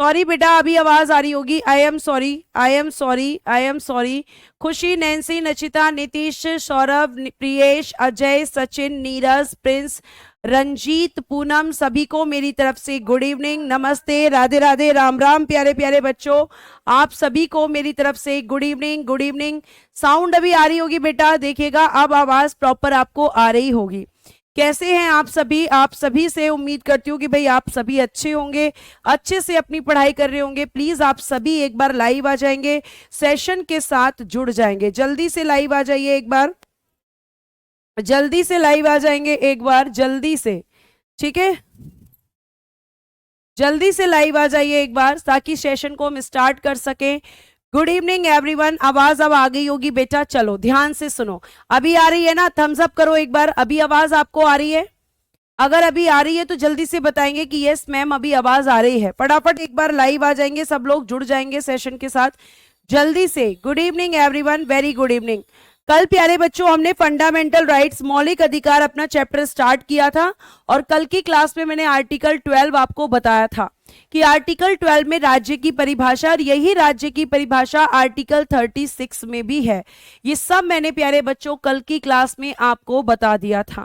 Sorry बेटा, अभी आवाज आ रही होगी। I am sorry, I am sorry, I am sorry. खुशी, नैन्सी, नचिता, नीतीश, सौरभ, प्रियेश, अजय, सचिन, नीरज, प्रिंस, रंजीत, पूनम, सभी को मेरी तरफ से गुड इवनिंग, नमस्ते, राधे राधे, राम राम। प्यारे प्यारे बच्चों, आप सभी को मेरी तरफ से good evening, good evening. Sound अभी आ रही होगी बेटा, देखिएगा अब आवाज प्रॉपर आपको आ रही होगी। कैसे हैं आप सभी? आप सभी से उम्मीद करती हूँ कि भाई आप सभी अच्छे होंगे, अच्छे से अपनी पढ़ाई कर रहे होंगे। प्लीज आप सभी एक बार लाइव आ जाएंगे, सेशन के साथ जुड़ जाएंगे। जल्दी से लाइव आ जाइए एक बार, जल्दी से लाइव आ जाएंगे एक बार, जल्दी से, ठीक है, जल्दी से लाइव आ जाइए एक बार ताकि सेशन को हम स्टार्ट कर सकें। Good evening everyone. आवाज अब आ गई होगी बेटा, चलो ध्यान से सुनो। अभी आ रही है ना? थम्स अप करो एक बार, अभी आवाज आपको आ रही है? अगर अभी आ रही है तो जल्दी से बताएंगे कि यस मैम अभी आवाज आ रही है। फटाफट एक बार लाइव आ जाएंगे, सब लोग जुड़ जाएंगे सेशन के साथ जल्दी से। Good evening everyone, very good evening. कल प्यारे बच्चों हमने फंडामेंटल राइट्स, मौलिक अधिकार अपना चैप्टर स्टार्ट किया था और कल की क्लास में मैंने आर्टिकल 12 आपको बताया था कि आर्टिकल 12 में राज्य की परिभाषा, और यही राज्य की परिभाषा आर्टिकल 36 में भी है। ये सब मैंने प्यारे बच्चों कल की क्लास में आपको बता दिया था,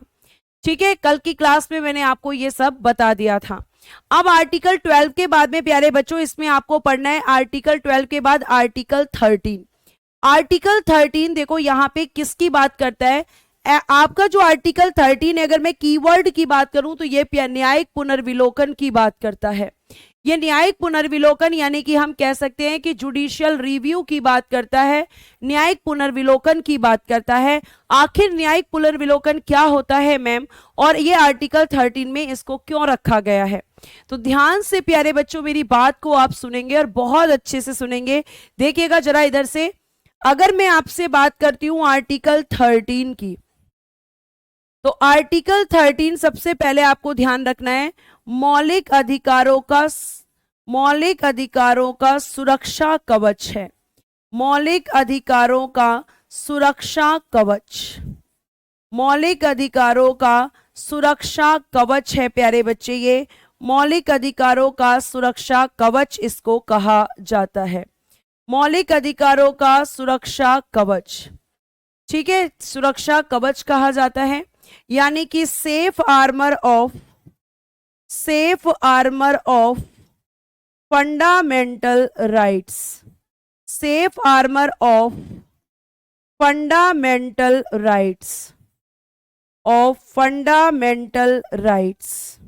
ठीक है, कल की क्लास में मैंने आपको ये सब बता दिया था। अब आर्टिकल 12 के बाद में प्यारे बच्चों इसमें आपको पढ़ना है आर्टिकल 12 के बाद आर्टिकल 13। आर्टिकल 13 देखो यहाँ पे किसकी बात करता है? आपका जो आर्टिकल 13 है, अगर मैं कीवर्ड की बात करूं तो ये न्यायिक पुनर्विलोकन की बात करता है। ये न्यायिक पुनर्विलोकन यानी कि हम कह सकते हैं कि जुडिशियल रिव्यू की बात करता है, न्यायिक पुनर्विलोकन की बात करता है। आखिर न्यायिक पुनर्विलोकन क्या होता है मैम, और ये आर्टिकल 13 में इसको क्यों रखा गया है? तो ध्यान से प्यारे बच्चों मेरी बात को आप सुनेंगे और बहुत अच्छे से सुनेंगे। देखिएगा जरा इधर से, अगर मैं आपसे बात करती हूं आर्टिकल 13 की, तो आर्टिकल 13 सबसे पहले आपको ध्यान रखना है मौलिक अधिकारों का सुरक्षा कवच है। मौलिक अधिकारों का सुरक्षा कवच, मौलिक अधिकारों का सुरक्षा कवच है प्यारे बच्चे। ये मौलिक अधिकारों का सुरक्षा कवच इसको कहा जाता है, मौलिक अधिकारों का सुरक्षा कवच, ठीक है, सुरक्षा कवच कहा जाता है। यानी कि safe armour of fundamental rights, safe armour of fundamental rights, of fundamental rights,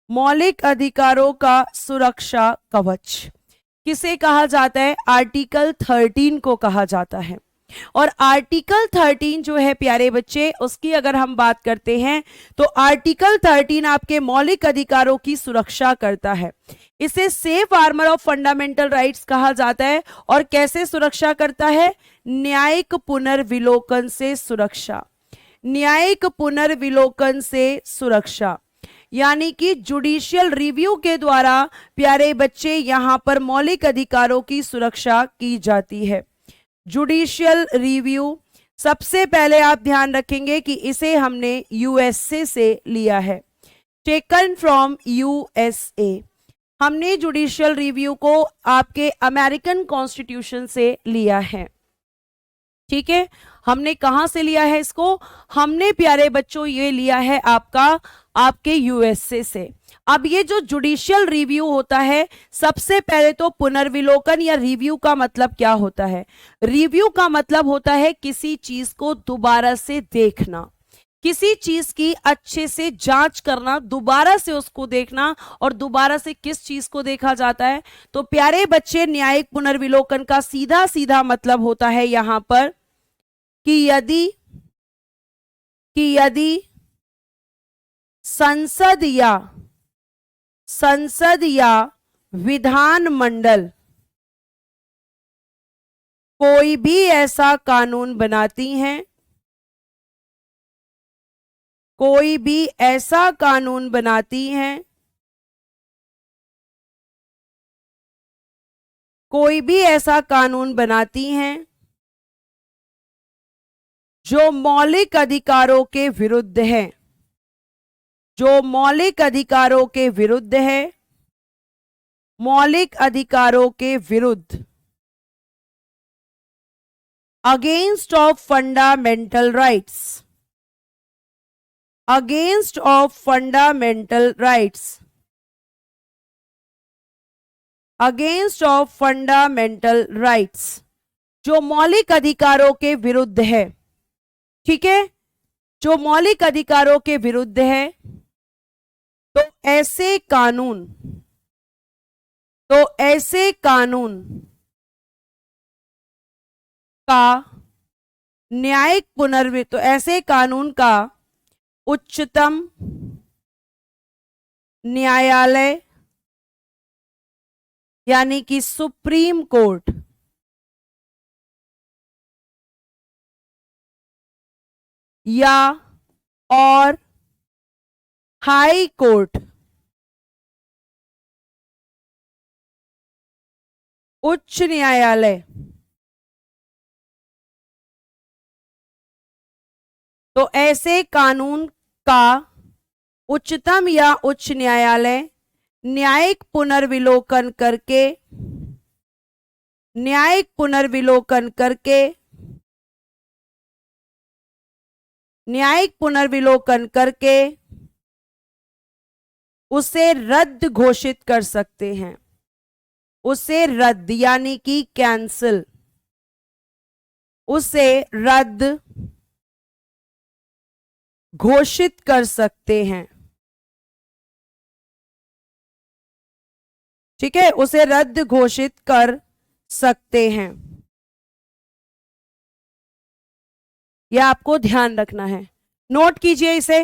मौलिक अधिकारों का सुरक्षा कवच किसे कहा जाता है? आर्टिकल 13 को कहा जाता है। और आर्टिकल 13 जो है प्यारे बच्चे, उसकी अगर हम बात करते हैं तो आर्टिकल 13 आपके मौलिक अधिकारों की सुरक्षा करता है। इसे safe armour of fundamental rights कहा जाता है। और कैसे सुरक्षा करता है? न्यायिक पुनर्विलोकन से सुरक्षा, न्यायिक पुनर्विलोकन से सुरक्षा, यानी कि जुडिशियल रिव्यू के द्वारा प्यारे बच्चे यहां पर मौलिक अधिकारों की सुरक्षा की जाती है। जुडिशियल रिव्यू, सबसे पहले आप ध्यान रखेंगे कि इसे हमने यूएसए से लिया है, टेकन फ्रॉम यूएसए। हमने जुडिशियल रिव्यू को आपके अमेरिकन कॉन्स्टिट्यूशन से लिया है, ठीक है। हमने कहां से लिया है इसको? हमने प्यारे बच्चों ये लिया है आपके यूएसए से। अब ये जो जुडिशियल रिव्यू होता है, सबसे पहले तो पुनर्विलोकन या रिव्यू का मतलब क्या होता है? रिव्यू का मतलब होता है किसी चीज को दोबारा से देखना, किसी चीज की अच्छे से जांच करना, दोबारा से उसको देखना। और दोबारा से किस चीज को देखा जाता है? तो प्यारे बच्चे न्यायिक पुनर्विलोकन का सीधा सीधा मतलब होता है यहां पर कि यदि संसद या विधानमंडल कोई भी ऐसा कानून बनाती हैं, कोई भी ऐसा कानून बनाती हैं, कोई भी ऐसा कानून बनाती हैं जो मौलिक अधिकारों के विरुद्ध है, जो मौलिक अधिकारों के विरुद्ध है, मौलिक अधिकारों के विरुद्ध, against of fundamental rights, against of fundamental rights, against of fundamental rights, जो मौलिक अधिकारों के विरुद्ध है। ठीक है, जो मौलिक अधिकारों के विरुद्ध है, तो ऐसे कानून, तो ऐसे कानून का न्यायिक पुनर्विचार, तो ऐसे कानून का उच्चतम न्यायालय यानी कि सुप्रीम कोर्ट या और हाई कोर्ट, उच्च न्यायालय, तो ऐसे कानून का उच्चतम या उच्च न्यायालय न्यायिक पुनर्विलोकन करके, न्यायिक पुनर्विलोकन करके, न्यायिक पुनर्विलोकन करके उसे रद्द घोषित कर सकते हैं, उसे रद्द यानी कि कैंसिल, उसे रद्द घोषित कर सकते हैं। ठीक है, उसे रद्द घोषित कर सकते हैं, यह आपको ध्यान रखना है, नोट कीजिए इसे।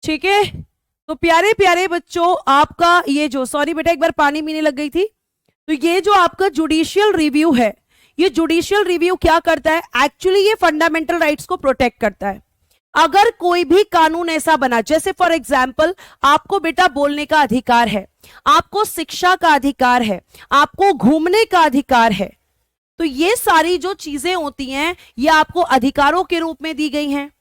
ठीक है, तो प्यारे प्यारे बच्चों, आपका ये जो, सॉरी बेटा एक बार पानी पीने लग गई थी, तो ये जो आपका जुडिशियल रिव्यू है, ये जुडिशियल रिव्यू क्या करता है, एक्चुअली ये फंडामेंटल राइट्स को प्रोटेक्ट करता है। अगर कोई भी कानून ऐसा बना, जैसे फॉर एग्जाम्पल आपको बेटा बोलने का अधिकार है, आपको शिक्षा का अधिकार है, आपको घूमने का अधिकार है, तो ये सारी जो चीजें होती हैं ये आपको अधिकारों के रूप में दी गई हैं।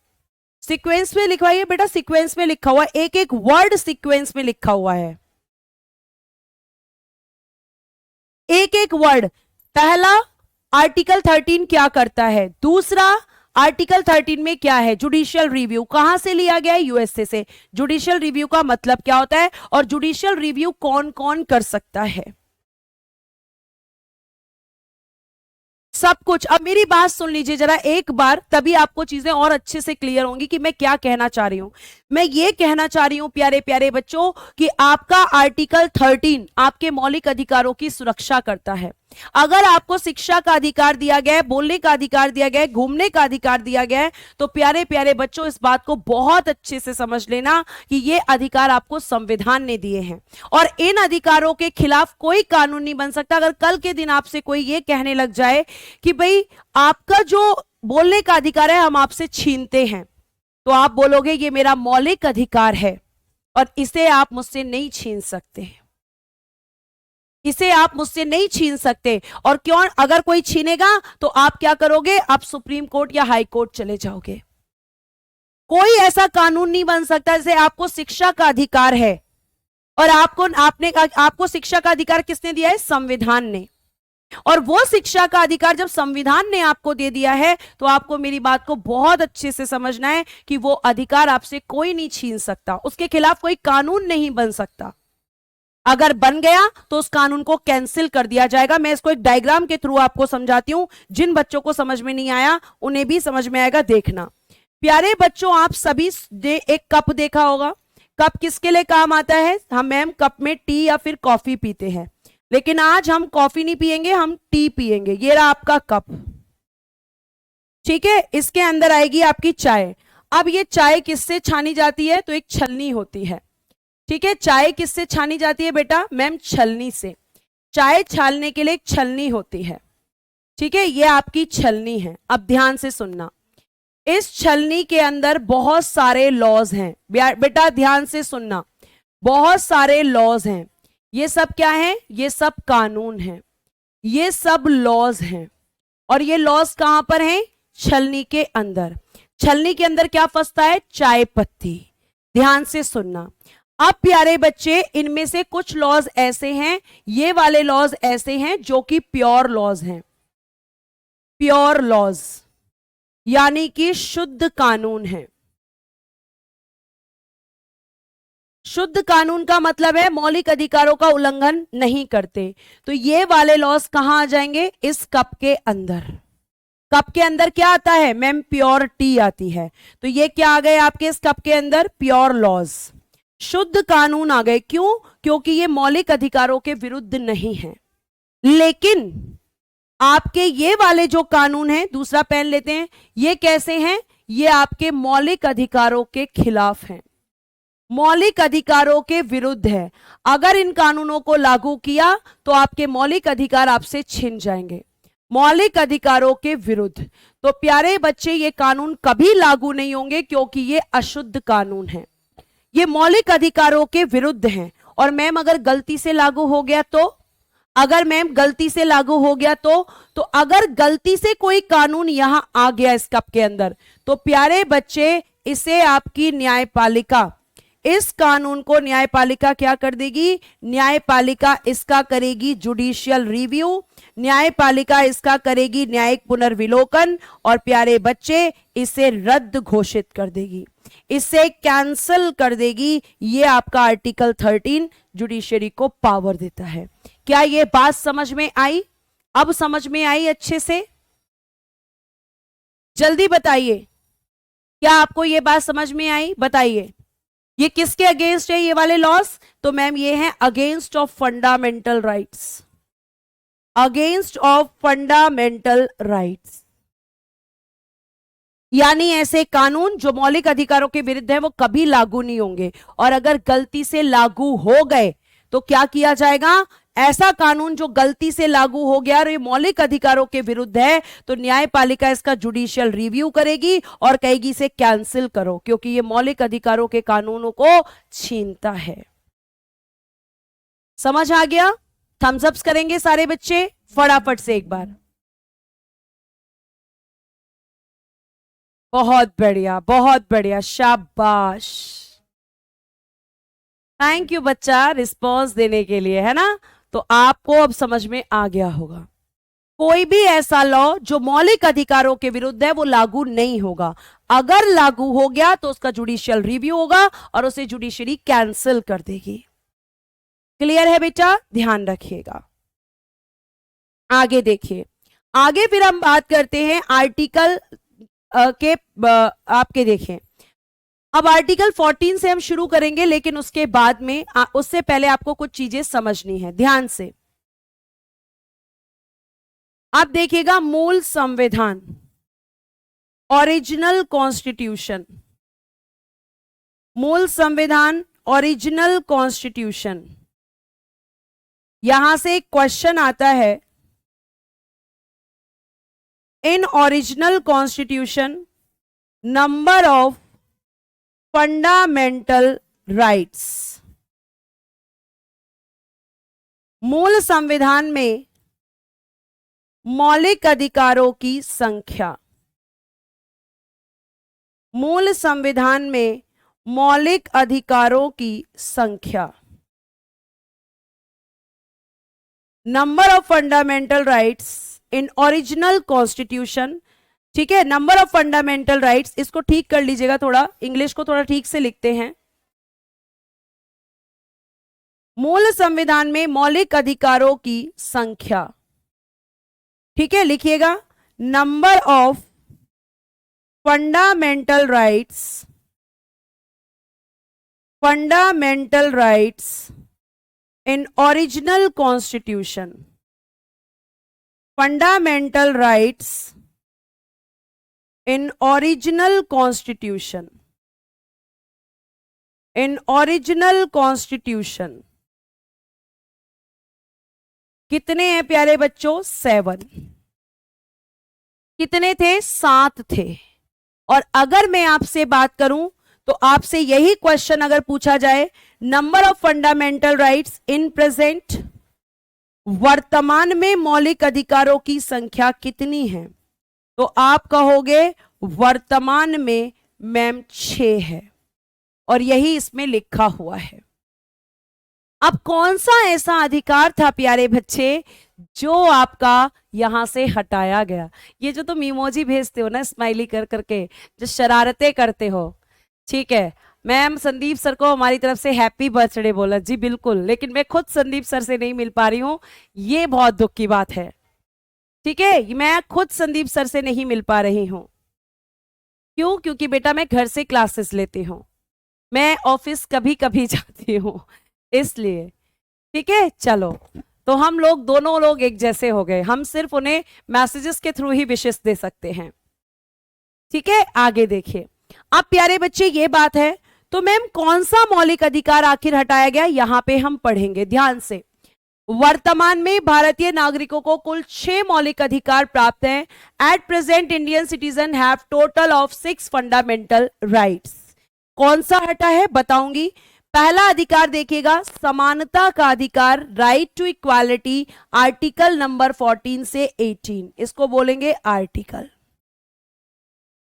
सीक्वेंस में लिखवाइए बेटा, सीक्वेंस में लिखा हुआ है, एक एक वर्ड सीक्वेंस में लिखा हुआ है, एक एक वर्ड। पहला आर्टिकल 13 क्या करता है, दूसरा आर्टिकल 13 में क्या है, जुडिशियल रिव्यू कहां से लिया गया है, यूएसए से। जुडिशियल रिव्यू का मतलब क्या होता है और जुडिशियल रिव्यू कौन कौन कर सकता है, सब कुछ। अब मेरी बात सुन लीजिए जरा एक बार, तभी आपको चीजें और अच्छे से क्लियर होंगी कि मैं क्या कहना चाह रही हूं। मैं ये कहना चाह रही हूं प्यारे प्यारे बच्चों कि आपका आर्टिकल 13 आपके मौलिक अधिकारों की सुरक्षा करता है। अगर आपको शिक्षा का अधिकार दिया गया है, बोलने का अधिकार दिया गया है, घूमने का अधिकार दिया गया है, तो प्यारे प्यारे बच्चों इस बात को बहुत अच्छे से समझ लेना कि ये अधिकार आपको संविधान ने दिए हैं और इन अधिकारों के खिलाफ कोई कानून नहीं बन सकता। अगर कल के दिन आपसे कोई ये कहने लग जाए कि भाई आपका जो बोलने का अधिकार है हम आपसे छीनते हैं, तो आप बोलोगे ये मेरा मौलिक अधिकार है और इसे आप मुझसे नहीं छीन सकते, इसे आप मुझसे नहीं छीन सकते। और क्यों, अगर कोई छीनेगा तो आप क्या करोगे, आप सुप्रीम कोर्ट या हाई कोर्ट चले जाओगे। कोई ऐसा कानून नहीं बन सकता। जैसे आपको शिक्षा का अधिकार है और आपको शिक्षा का अधिकार किसने दिया है, संविधान ने। और वो शिक्षा का अधिकार जब संविधान ने आपको दे दिया है तो आपको मेरी बात को बहुत अच्छे से समझना है कि वो अधिकार आपसे कोई नहीं छीन सकता, उसके खिलाफ कोई कानून नहीं बन सकता। अगर बन गया तो उस कानून को कैंसिल कर दिया जाएगा। मैं इसको एक डायग्राम के थ्रू आपको समझाती हूं, जिन बच्चों को समझ में नहीं आया उन्हें भी समझ में आएगा, देखना। प्यारे बच्चों, आप सभी एक कप देखा होगा। कप किसके लिए काम आता है, हम मैम कप में टी या फिर कॉफी पीते हैं, लेकिन आज हम कॉफी नहीं पिएंगे, हम टी पिएंगे। ये रहा आपका कप, ठीक है, इसके अंदर आएगी आपकी चाय। अब ये चाय किससे छानी जाती है? तो एक छलनी होती है, ठीक है। चाय किससे छानी जाती है बेटा? मैम छलनी से। चाय छानने के लिए एक छलनी होती है, ठीक है, ये आपकी छलनी है। अब ध्यान से सुनना, इस छलनी के अंदर बहुत सारे लॉज हैं बेटा, ध्यान से सुनना, बहुत सारे लॉज हैं। ये सब क्या है? ये सब कानून हैं, ये सब लॉज हैं। और ये लॉज कहां पर हैं? छलनी के अंदर। छलनी के अंदर क्या फंसता है? चाय पत्ती। ध्यान से सुनना। अब प्यारे बच्चे, इनमें से कुछ लॉज ऐसे हैं, ये वाले लॉज ऐसे हैं जो कि प्योर लॉज हैं, प्योर लॉज यानी कि शुद्ध कानून है। शुद्ध कानून का मतलब है मौलिक अधिकारों का उल्लंघन नहीं करते। तो ये वाले लॉज कहां आ जाएंगे? इस कप के अंदर। कप के अंदर क्या आता है? मैम प्योर टी आती है। तो ये क्या आ गए आपके इस कप के अंदर? प्योर लॉज, शुद्ध कानून आ गए। क्यों? क्योंकि ये मौलिक अधिकारों के विरुद्ध नहीं है। लेकिन आपके ये वाले जो कानून हैं, दूसरा पेन लेते हैं, ये कैसे हैं? ये आपके मौलिक अधिकारों के खिलाफ हैं, मौलिक अधिकारों के विरुद्ध है। अगर इन कानूनों को लागू किया तो आपके मौलिक अधिकार आपसे छिन जाएंगे, मौलिक अधिकारों के विरुद्ध। तो प्यारे बच्चे, ये कानून कभी लागू नहीं होंगे क्योंकि ये अशुद्ध कानून है, ये मौलिक अधिकारों के विरुद्ध हैं। और मैम अगर गलती से लागू हो गया तो, अगर मैम गलती से लागू हो गया तो अगर गलती से कोई कानून यहां आ गया इस कप के अंदर, तो प्यारे बच्चे इसे आपकी न्यायपालिका, इस कानून को न्यायपालिका क्या कर देगी? न्यायपालिका इसका करेगी जुडिशियल रिव्यू, न्यायपालिका इसका करेगी न्यायिक पुनर्विलोकन, और प्यारे बच्चे इसे रद्द घोषित कर देगी, इसे कैंसिल कर देगी। ये आपका आर्टिकल 13 जुडिशरी को पावर देता है। क्या ये बात समझ में आई? अब समझ में आई अच्छे से? जल्दी बताइए, क्या आपको ये बात समझ में आई? बताइए, ये किसके अगेंस्ट है ये वाले लॉस? तो मैम ये है against of fundamental rights, against of fundamental rights. यानी ऐसे कानून जो मौलिक अधिकारों के विरुद्ध है वो कभी लागू नहीं होंगे, और अगर गलती से लागू हो गए तो क्या किया जाएगा? ऐसा कानून जो गलती से लागू हो गया और ये मौलिक अधिकारों के विरुद्ध है, तो न्यायपालिका इसका जुडिशियल रिव्यू करेगी और कहेगी इसे कैंसिल करो, क्योंकि ये मौलिक अधिकारों के कानूनों को छीनता है। समझ आ गया? थम्स अप्स करेंगे सारे बच्चे फटाफट से एक बार। बहुत बढ़िया, बहुत बढ़िया, शाबाश, थैंक यू बच्चा रिस्पॉन्स देने के लिए, है ना। तो आपको अब समझ में आ गया होगा, कोई भी ऐसा लॉ जो मौलिक अधिकारों के विरुद्ध है वो लागू नहीं होगा। अगर लागू हो गया तो उसका जुडिशियल रिव्यू होगा और उसे जुडिशरी कैंसिल कर देगी। क्लियर है बेटा? ध्यान रखिएगा। आगे देखिए, आगे फिर हम बात करते हैं आर्टिकल के आपके देखें, अब आर्टिकल 14 से हम शुरू करेंगे, लेकिन उसके बाद में उससे पहले आपको कुछ चीजें समझनी है, ध्यान से। आप देखिएगा, मूल संविधान, ओरिजिनल कॉन्स्टिट्यूशन, मूल संविधान, ओरिजिनल कॉन्स्टिट्यूशन, यहां से एक क्वेश्चन आता है, in original constitution number of fundamental rights, मूल संविधान में मौलिक अधिकारों की संख्या, मूल संविधान में मौलिक अधिकारों की संख्या, number of fundamental rights in original constitution, ठीक है। नंबर ऑफ फंडामेंटल राइट्स, इसको ठीक कर लीजिएगा, थोड़ा इंग्लिश को थोड़ा ठीक से लिखते हैं। मूल संविधान में मौलिक अधिकारों की संख्या, ठीक है, लिखिएगा, number of fundamental rights, fundamental rights in original constitution, fundamental rights in original constitution, in original constitution कितने हैं प्यारे बच्चों? 7। कितने थे? 7 थे। और अगर मैं आपसे बात करूं तो आपसे यही क्वेश्चन अगर पूछा जाए, number of fundamental rights in present, वर्तमान में मौलिक अधिकारों की संख्या कितनी है, तो आप कहोगे वर्तमान में मैम 6 है, और यही इसमें लिखा हुआ है। अब कौन सा ऐसा अधिकार था प्यारे बच्चे जो आपका यहां से हटाया गया? ये जो तुम इमोजी भेजते हो ना स्माइली कर करके, जो शरारतें करते हो, ठीक है, मैम संदीप सर को हमारी तरफ से हैप्पी बर्थडे बोला जी, बिल्कुल, लेकिन मैं खुद संदीप सर से नहीं मिल पा रही हूं, ये बहुत दुख की बात है। ठीक है, मैं खुद संदीप सर से नहीं मिल पा रही हूं। क्यों? क्योंकि बेटा मैं घर से क्लासेस लेती हूं, मैं ऑफिस कभी कभी जाती हूं, इसलिए। ठीक है, चलो, तो हम लोग दोनों लोग एक जैसे हो गए, हम सिर्फ उन्हें मैसेजेस के थ्रू ही विशेष दे सकते हैं। ठीक है, आगे देखिए। अब प्यारे बच्चे ये बात है, तो मैम कौन सा मौलिक अधिकार आखिर हटाया गया, यहां पे हम पढ़ेंगे ध्यान से। वर्तमान में भारतीय नागरिकों को कुल 6 मौलिक अधिकार प्राप्त हैं। At present Indian citizen have total of 6 fundamental rights. कौन सा हटा है बताऊंगी। पहला अधिकार देखिएगा, समानता का अधिकार, right to equality, article number 14 से 18, इसको बोलेंगे आर्टिकल।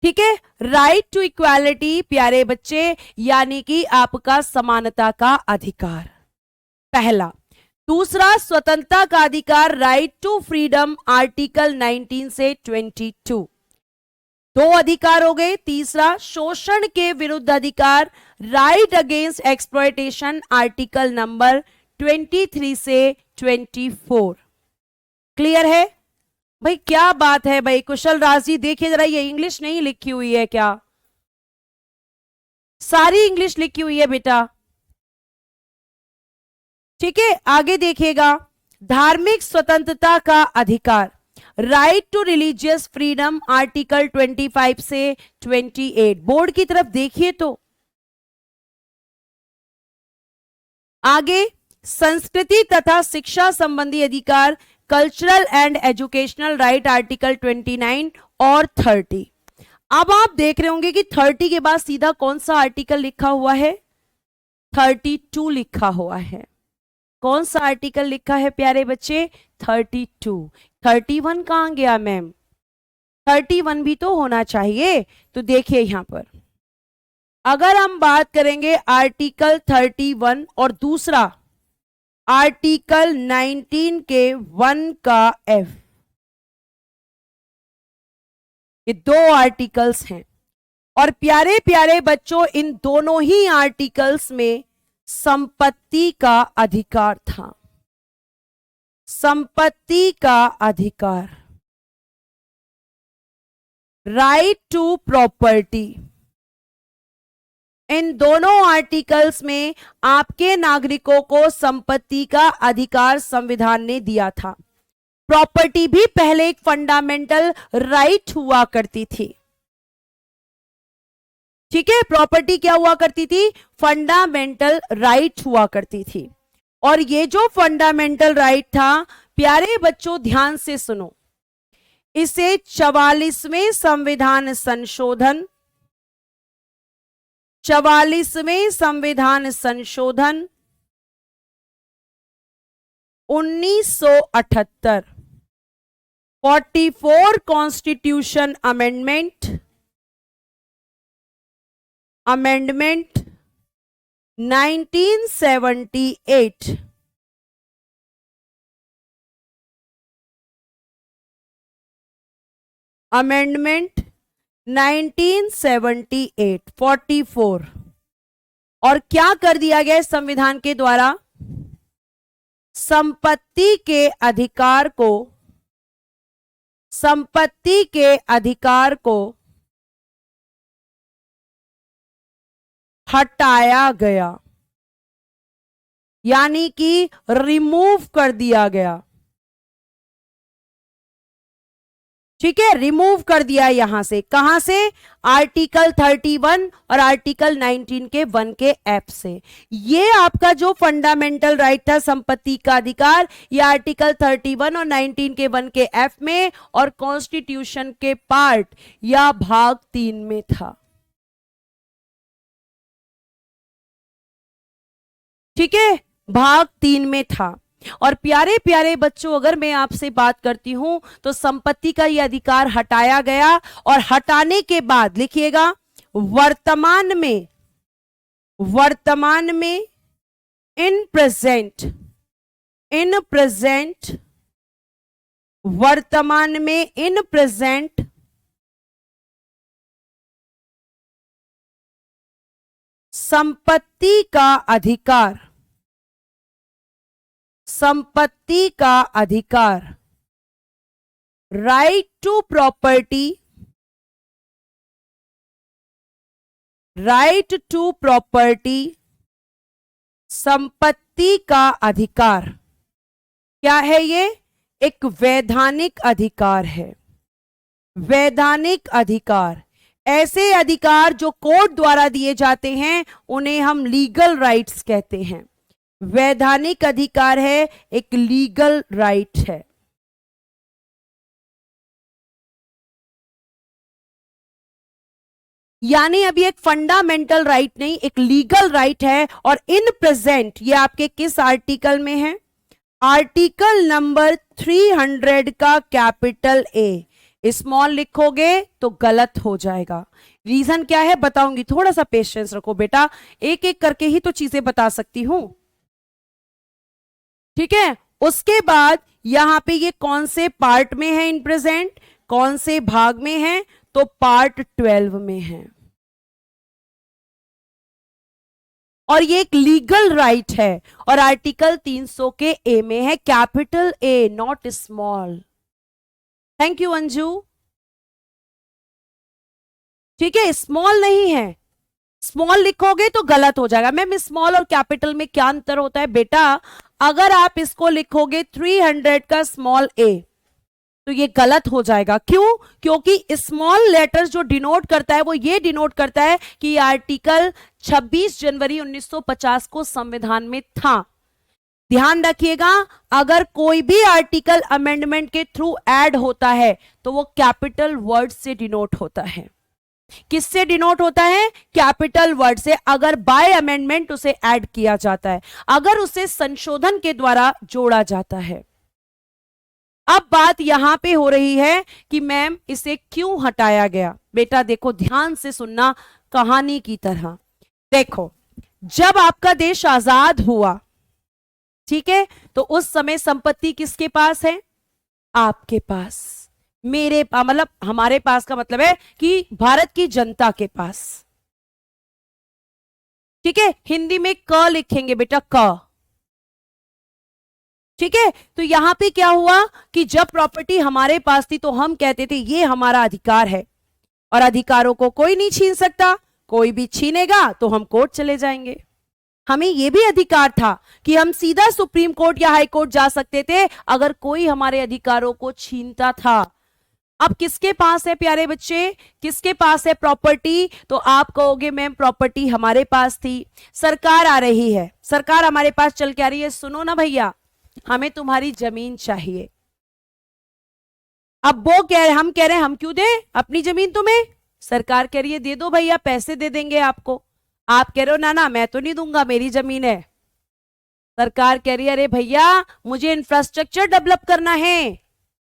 ठीक है, राइट टू इक्वालिटी प्यारे बच्चे यानी कि आपका समानता का अधिकार, पहला। दूसरा, स्वतंत्रता का अधिकार, राइट टू फ्रीडम, आर्टिकल 19 से 22, 2 अधिकार हो गए। तीसरा, शोषण के विरुद्ध अधिकार, right against exploitation, article number 23 से 24। क्लियर है भाई? क्या बात है भाई कुशल राज जी, देखिए जरा, ये इंग्लिश नहीं लिखी हुई है क्या? सारी इंग्लिश लिखी हुई है बेटा। ठीक है, आगे देखिएगा, धार्मिक स्वतंत्रता का अधिकार, right to religious freedom, article 25 से 28। बोर्ड की तरफ देखिए तो आगे, संस्कृति तथा शिक्षा संबंधी अधिकार, cultural and educational right, article 29 और 30। अब आप देख रहे होंगे कि 30 के बाद सीधा कौन सा आर्टिकल लिखा हुआ है? 32 लिखा हुआ है। कौन सा आर्टिकल लिखा है प्यारे बच्चे? 32। 31 कहां गया मैम? 31 भी तो होना चाहिए। तो देखिए यहां पर अगर हम बात करेंगे आर्टिकल 31 और दूसरा आर्टिकल 19 के 1 का F, ये 2 आर्टिकल्स हैं, और प्यारे प्यारे बच्चों इन दोनों ही आर्टिकल्स में संपत्ति का अधिकार था। संपत्ति का अधिकार, राइट टू प्रॉपर्टी, इन दोनों आर्टिकल्स में आपके नागरिकों को संपत्ति का अधिकार संविधान ने दिया था। प्रॉपर्टी भी पहले एक फंडामेंटल राइट हुआ करती थी। ठीक है, प्रॉपर्टी क्या हुआ करती थी? फंडामेंटल राइट हुआ करती थी। और ये जो फंडामेंटल राइट था प्यारे बच्चों ध्यान से सुनो, इसे 44वें संविधान संशोधन, 44वें संविधान संशोधन 1978, 44 कॉन्स्टिट्यूशन अमेंडमेंट, अमेंडमेंट 1978, अमेंडमेंट 1978, 44। और क्या कर दिया गया इस संविधान के द्वारा? संपत्ति के अधिकार को, संपत्ति के अधिकार को हटाया गया, यानी कि रिमूव कर दिया गया। ठीक है, रिमूव कर दिया यहां से, कहां से, आर्टिकल 31 और आर्टिकल 19 के 1 के एफ से। ये आपका जो फंडामेंटल राइट था संपत्ति का अधिकार, ये आर्टिकल 31 और 19 के 1 के एफ में और कॉन्स्टिट्यूशन के पार्ट या भाग 3 में था। ठीक है, भाग 3 में था। और प्यारे प्यारे बच्चों, अगर मैं आपसे बात करती हूं तो संपत्ति का यह अधिकार हटाया गया और हटाने के बाद लिखिएगा वर्तमान में इन प्रेजेंट वर्तमान में इन प्रेजेंट संपत्ति का अधिकार, राइट टू प्रॉपर्टी, संपत्ति का अधिकार क्या है? ये एक वैधानिक अधिकार है। वैधानिक अधिकार, ऐसे अधिकार जो कोर्ट द्वारा दिए जाते हैं उन्हें हम लीगल राइट्स कहते हैं। वैधानिक अधिकार है, एक लीगल राइट है। यानी अभी एक फंडामेंटल राइट नहीं, एक लीगल राइट है। और इन प्रेजेंट ये आपके किस आर्टिकल में है? आर्टिकल नंबर 300 का कैपिटल ए। स्मॉल लिखोगे तो गलत हो जाएगा। रीजन क्या है बताऊंगी, थोड़ा सा पेशेंस रखो बेटा, एक एक करके ही तो चीजें बता सकती हूं। ठीक है, उसके बाद यहां पे ये कौन से पार्ट में है इन प्रेजेंट, कौन से भाग में है? तो पार्ट 12 में है। और ये एक लीगल राइट है और आर्टिकल 300 के ए में है, capital A, not small. Thank you Anju. ठीक है, स्मॉल नहीं है, स्मॉल लिखोगे तो गलत हो जाएगा। मैम स्मॉल और कैपिटल में क्या अंतर होता है? बेटा अगर आप इसको लिखोगे 300 का स्मॉल ए तो ये गलत हो जाएगा। क्यों? क्योंकि स्मॉल लेटर जो डिनोट करता है वो ये डिनोट करता है कि आर्टिकल 26 जनवरी 1950 को संविधान में था। ध्यान रखिएगा, अगर कोई भी आर्टिकल अमेंडमेंट के थ्रू ऐड होता है तो वो कैपिटल वर्ड से डिनोट होता है। किससे डिनोट होता है? कैपिटल वर्ड से। अगर बाय अमेंडमेंट उसे ऐड किया जाता है, अगर उसे संशोधन के द्वारा जोड़ा जाता है। अब बात यहां पे हो रही है कि मैम इसे क्यों हटाया गया। बेटा देखो, ध्यान से सुनना कहानी की तरह। देखो, जब आपका देश आजाद हुआ, ठीक है, तो उस समय संपत्ति किसके पास है? आपके पास, मेरे पास, मतलब हमारे पास का मतलब है कि भारत की जनता के पास। ठीक है, हिंदी में क लिखेंगे बेटा, क। ठीक है, तो यहां पे क्या हुआ कि जब प्रॉपर्टी हमारे पास थी तो हम कहते थे ये हमारा अधिकार है और अधिकारों को कोई नहीं छीन सकता, कोई भी छीनेगा तो हम कोर्ट चले जाएंगे। हमें यह भी अधिकार था कि हम सीधा सुप्रीम कोर्ट या हाई कोर्ट जा सकते थे अगर कोई हमारे अधिकारों को छीनता था। अब किसके पास है प्यारे बच्चे, किसके पास है प्रॉपर्टी? तो आप कहोगे मैम प्रॉपर्टी हमारे पास थी, सरकार आ रही है, सरकार हमारे पास चल के आ रही है, सुनो ना भैया हमें तुम्हारी जमीन चाहिए। अब वो कह रहे, हम कह रहे हैं हम क्यों दें अपनी जमीन तुम्हें? सरकार कह रही है दे दो भैया, पैसे दे देंगे आपको। आप कह रहे हो ना ना मैं तो नहीं दूंगा, मेरी जमीन है। सरकार कह रही है अरे भैया मुझे इंफ्रास्ट्रक्चर डेवलप करना है,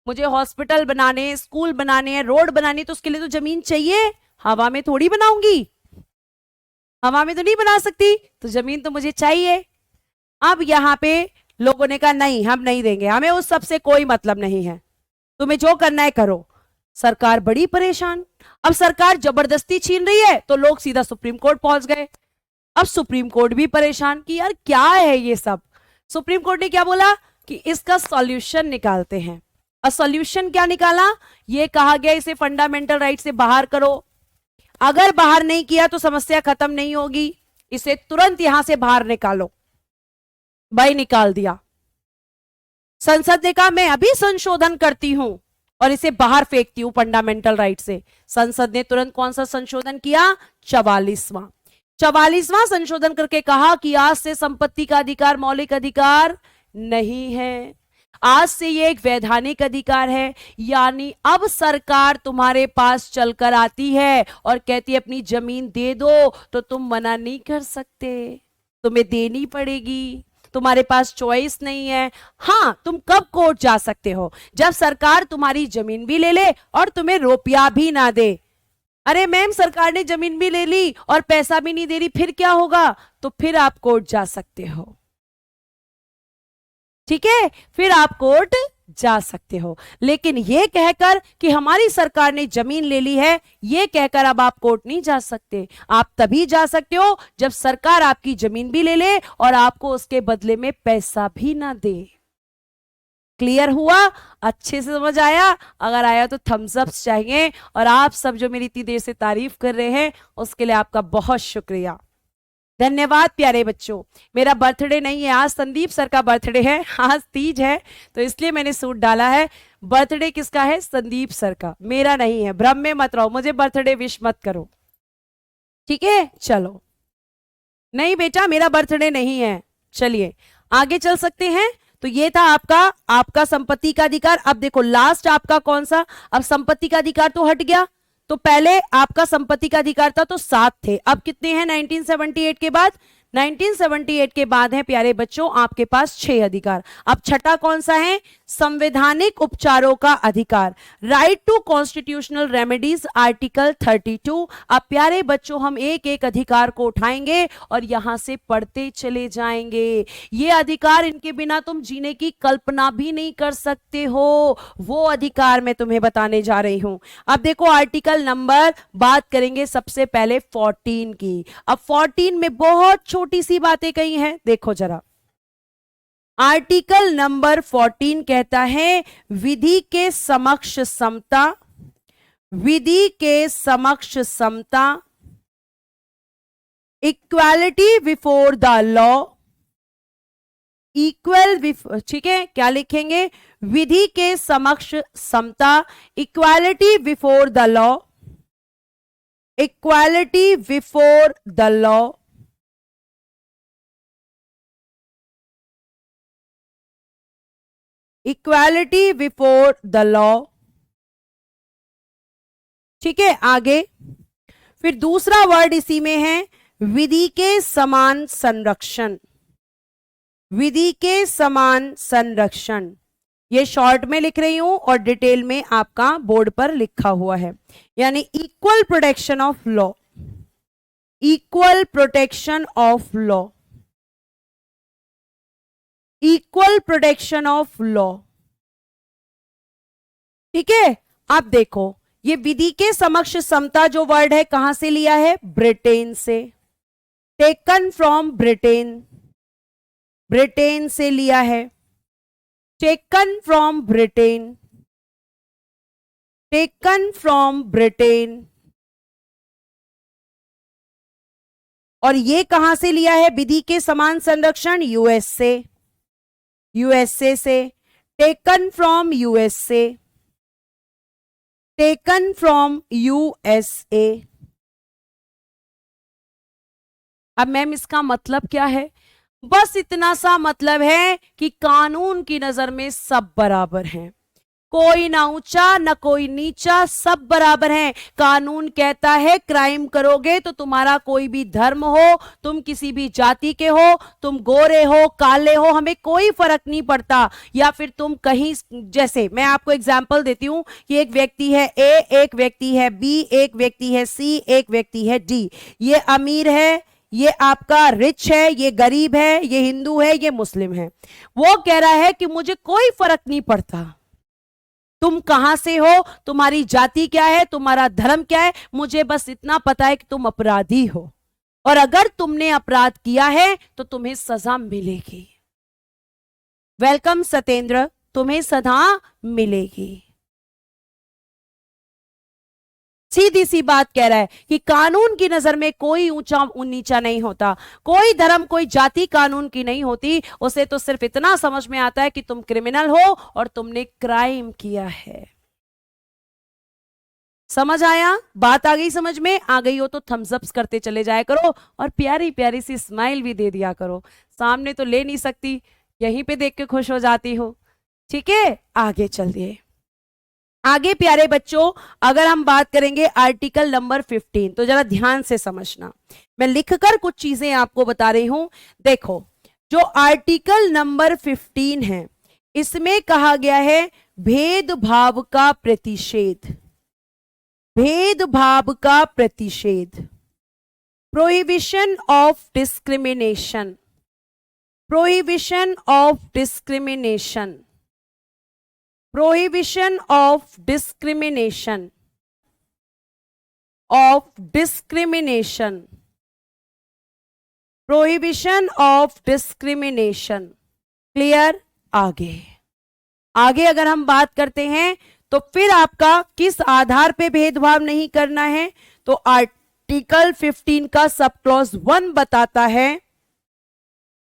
मुझे हॉस्पिटल बनाने, स्कूल बनाने, रोड बनाने, तो उसके लिए तो जमीन चाहिए। हवा में थोड़ी बनाऊंगी, हवा में तो नहीं बना सकती, तो जमीन तो मुझे चाहिए। अब यहां पे लोगों ने कहा नहीं हम नहीं देंगे, हमें उस सब से कोई मतलब नहीं है, तुम्हें जो करना है करो। सरकार बड़ी परेशान। अब सरकार जबरदस्ती छीन रही है तो लोग सीधा सुप्रीम कोर्ट पहुंच गए। अब सुप्रीम कोर्ट भी परेशान कि यार क्या है ये सब। सुप्रीम कोर्ट ने क्या बोला कि इसका सॉल्यूशन निकालते हैं। और सॉल्यूशन क्या निकाला? ये कहा गया इसे फंडामेंटल राइट से बाहर करो। अगर बाहर नहीं किया तो समस्या खत्म नहीं होगी, इसे तुरंत यहां से बाहर निकालो। भाई निकाल दिया। संसद ने कहा मैं अभी संशोधन करती हूं और इसे बाहर फेंकती हूं फंडामेंटल राइट से। संसद ने तुरंत कौन सा संशोधन किया? 44वां संशोधन करके कहा कि आज से संपत्ति का अधिकार मौलिक अधिकार नहीं है, आज से ये एक वैधानिक अधिकार है। यानी अब सरकार तुम्हारे पास चलकर आती है और कहती है अपनी जमीन दे दो, तो तुम मना नहीं कर सकते, तुम्हें देनी पड़ेगी, तुम्हारे पास चॉइस नहीं है। हां, तुम कब कोर्ट जा सकते हो? जब सरकार तुम्हारी जमीन भी ले ले और तुम्हें रुपया भी ना दे। अरे मैम, सरकार ने जमीन भी ले ली और पैसा भी नहीं दे रही, फिर क्या होगा? तो फिर आप कोर्ट जा सकते हो। ठीक है, फिर आप कोर्ट जा सकते हो। लेकिन यह कहकर कि हमारी सरकार ने जमीन ले ली है, यह कहकर अब आप कोर्ट नहीं जा सकते। आप तभी जा सकते हो जब सरकार आपकी जमीन भी ले ले और आपको उसके बदले में पैसा भी ना दे। क्लियर हुआ? अच्छे से समझ आया? अगर आया तो थम्स अप चाहिए। और आप सब जो मेरी इतनी देर से तारीफ कर रहे हैं उसके लिए आपका बहुत शुक्रिया, धन्यवाद प्यारे बच्चों। मेरा बर्थडे नहीं है आज, संदीप सर का बर्थडे है, आज तीज है तो इसलिए मैंने सूट डाला है। बर्थडे किसका है? संदीप सर का, मेरा नहीं है। भ्रम में मत रहो, मुझे बर्थडे विश मत करो, ठीक है? चलो, नहीं बेटा मेरा बर्थडे नहीं है। चलिए आगे चल सकते हैं। तो ये था आपका संपत्ति का अधिकार। अब देखो लास्ट आपका कौन सा? अब संपत्ति का अधिकार तो हट गया। तो पहले आपका संपत्ति का अधिकार था तो 7 थे, अब कितने हैं 1978 के बाद? 1978 के बाद है प्यारे बच्चों आपके पास 6 अधिकार। अब छठा कौन सा है? संवैधानिक उपचारों का अधिकार, right to constitutional remedies, article 32। अब प्यारे बच्चों हम एक एक अधिकार को उठाएंगे और यहां से पढ़ते चले जाएंगे। ये अधिकार, इनके बिना तुम जीने की कल्पना भी नहीं कर सकते हो, वो अधिकार मैं तुम्हें बताने जा रही हूं। अब देखो आर्टिकल नंबर, बात करेंगे सबसे पहले 14 की। अब 14 में बहुत छोटी सी बातें कही हैं, देखो जरा। आर्टिकल नंबर 14 कहता है विधि के समक्ष समता, विधि के समक्ष समता, equality before the law, equal, ठीक है क्या लिखेंगे? विधि के समक्ष समता, equality before the law, equality before the law, equality before the law. ठीक है, आगे फिर दूसरा वर्ड इसी में है विधि के समान संरक्षण, विधि के समान संरक्षण। ये शॉर्ट में लिख रही हूं और डिटेल में आपका बोर्ड पर लिखा हुआ है, यानी equal protection of law, equal protection of law, equal protection of law. ठीक है, अब देखो ये विधि के समक्ष समता जो वर्ड है कहां से लिया है? ब्रिटेन से, टेकन फ्रॉम ब्रिटेन, ब्रिटेन से लिया है, taken from Britain, taken from Britain. और ये कहां से लिया है विधि के समान संरक्षण? यूएसए, यूएसए से, taken from USA, taken from USA. अब मैम इसका मतलब क्या है? बस इतना सा मतलब है कि कानून की नजर में सब बराबर हैं, कोई ना ऊंचा न कोई नीचा, सब बराबर हैं। कानून कहता है क्राइम करोगे तो तुम्हारा कोई भी धर्म हो, तुम किसी भी जाति के हो, तुम गोरे हो काले हो, हमें कोई फर्क नहीं पड़ता। या फिर तुम कहीं, जैसे मैं आपको एग्जांपल देती हूं कि एक व्यक्ति है ए, एक व्यक्ति है बी, एक व्यक्ति है सी, एक व्यक्ति है डी। ये अमीर है, ये आपका रिच है, ये गरीब है, ये हिंदू है, ये मुस्लिम है। वो कह रहा है कि मुझे कोई फर्क नहीं पड़ता, तुम कहां से हो, तुम्हारी जाति क्या है, तुम्हारा धर्म क्या है, मुझे बस इतना पता है कि तुम अपराधी हो और अगर तुमने अपराध किया है तो तुम्हें सजा मिलेगी। वेलकम सतेंद्र, तुम्हें सजा मिलेगी। सीधी सी बात कह रहा है कि कानून की नजर में कोई ऊंचा नीचा नहीं होता, कोई धर्म कोई जाति कानून की नहीं होती। उसे तो सिर्फ इतना समझ में आता है कि तुम क्रिमिनल हो और तुमने क्राइम किया है। समझ आया? बात आ गई समझ में? आ गई हो तो थम्स अप्स करते चले जाया करो और प्यारी प्यारी सी स्माइल भी दे दिया करो। सामने तो ले नहीं सकती, यहीं पे देख के खुश हो जाती हो। ठीक है, आगे चल दिए। आगे प्यारे बच्चों, अगर हम बात करेंगे आर्टिकल नंबर 15, तो जरा ध्यान से समझना, मैं लिखकर कुछ चीजें आपको बता रही हूं। देखो, जो आर्टिकल नंबर 15 है, इसमें कहा गया है भेदभाव का प्रतिषेध। भेदभाव का प्रतिषेध, prohibition of discrimination, prohibition of discrimination, prohibition of discrimination, of discrimination, prohibition of discrimination। Clear? आगे आगे अगर हम बात करते हैं तो फिर आपका किस आधार पे भेदभाव नहीं करना है, तो आर्टिकल 15 का सब क्लॉज 1 बताता है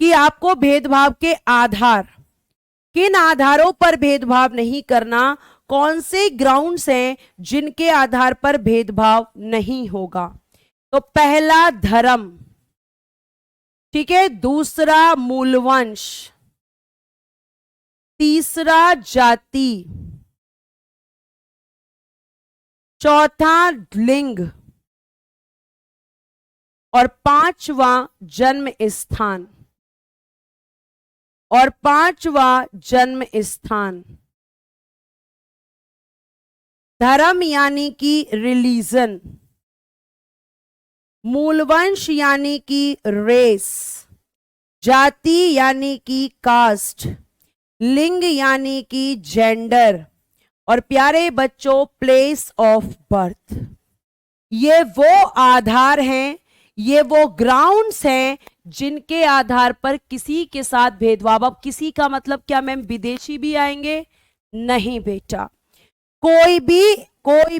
कि आपको भेदभाव के आधार, किन आधारों पर भेदभाव नहीं करना, कौन से ग्राउंड्स हैं जिनके आधार पर भेदभाव नहीं होगा। तो पहला धर्म, ठीक है, दूसरा मूलवंश, तीसरा जाति, चौथा लिंग और पांचवा जन्म स्थान, और पांचवा जन्म स्थान। धर्म यानी कि रिलीजन, मूलवंश यानी कि रेस, जाति यानी कि कास्ट, लिंग यानी कि जेंडर, और प्यारे बच्चों प्लेस ऑफ बर्थ। ये वो आधार हैं, ये वो ग्राउंड्स हैं जिनके आधार पर किसी के साथ भेदभाव। अब किसी का मतलब क्या मैम, विदेशी भी आएंगे? नहीं बेटा, कोई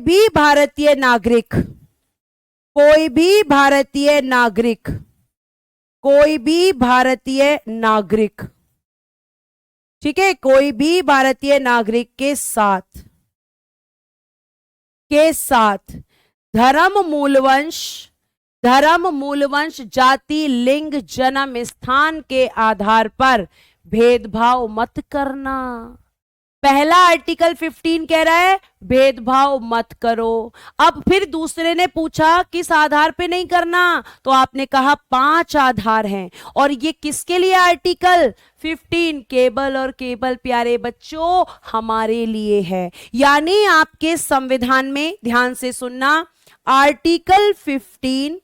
भी भारतीय नागरिक, कोई भी भारतीय नागरिक, कोई भी भारतीय नागरिक, ठीक है, कोई भी भारतीय नागरिक के साथ धर्म मूलवंश जाति लिंग जन्म स्थान के आधार पर भेदभाव मत करना। पहला आर्टिकल 15 कह रहा है भेदभाव मत करो। अब फिर दूसरे ने पूछा किस आधार पे नहीं करना, तो आपने कहा 5 आधार हैं। और ये किसके लिए आर्टिकल 15? केवल और केवल प्यारे बच्चों हमारे लिए है। यानी आपके संविधान में, ध्यान से सुनना, आर्टिकल 15,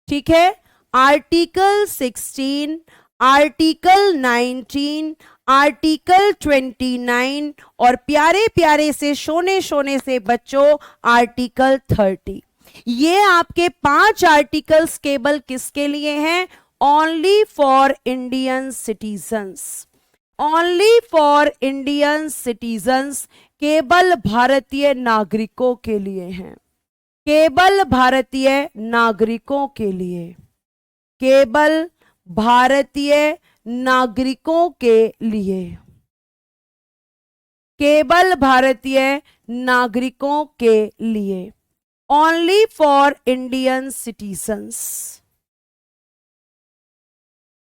ठीक है, आर्टिकल 16, आर्टिकल 19, आर्टिकल 29 और प्यारे प्यारे से शोने से बच्चों आर्टिकल 30। ये आपके 5 आर्टिकल्स केवल किसके लिए हैं? Only for Indian citizens, only for Indian citizens, केवल भारतीय नागरिकों के लिए हैं, केवल भारतीय नागरिकों के लिए, केवल भारतीय नागरिकों के लिए, केवल भारतीय नागरिकों के लिए, ओनली फॉर इंडियन सिटीजन्स।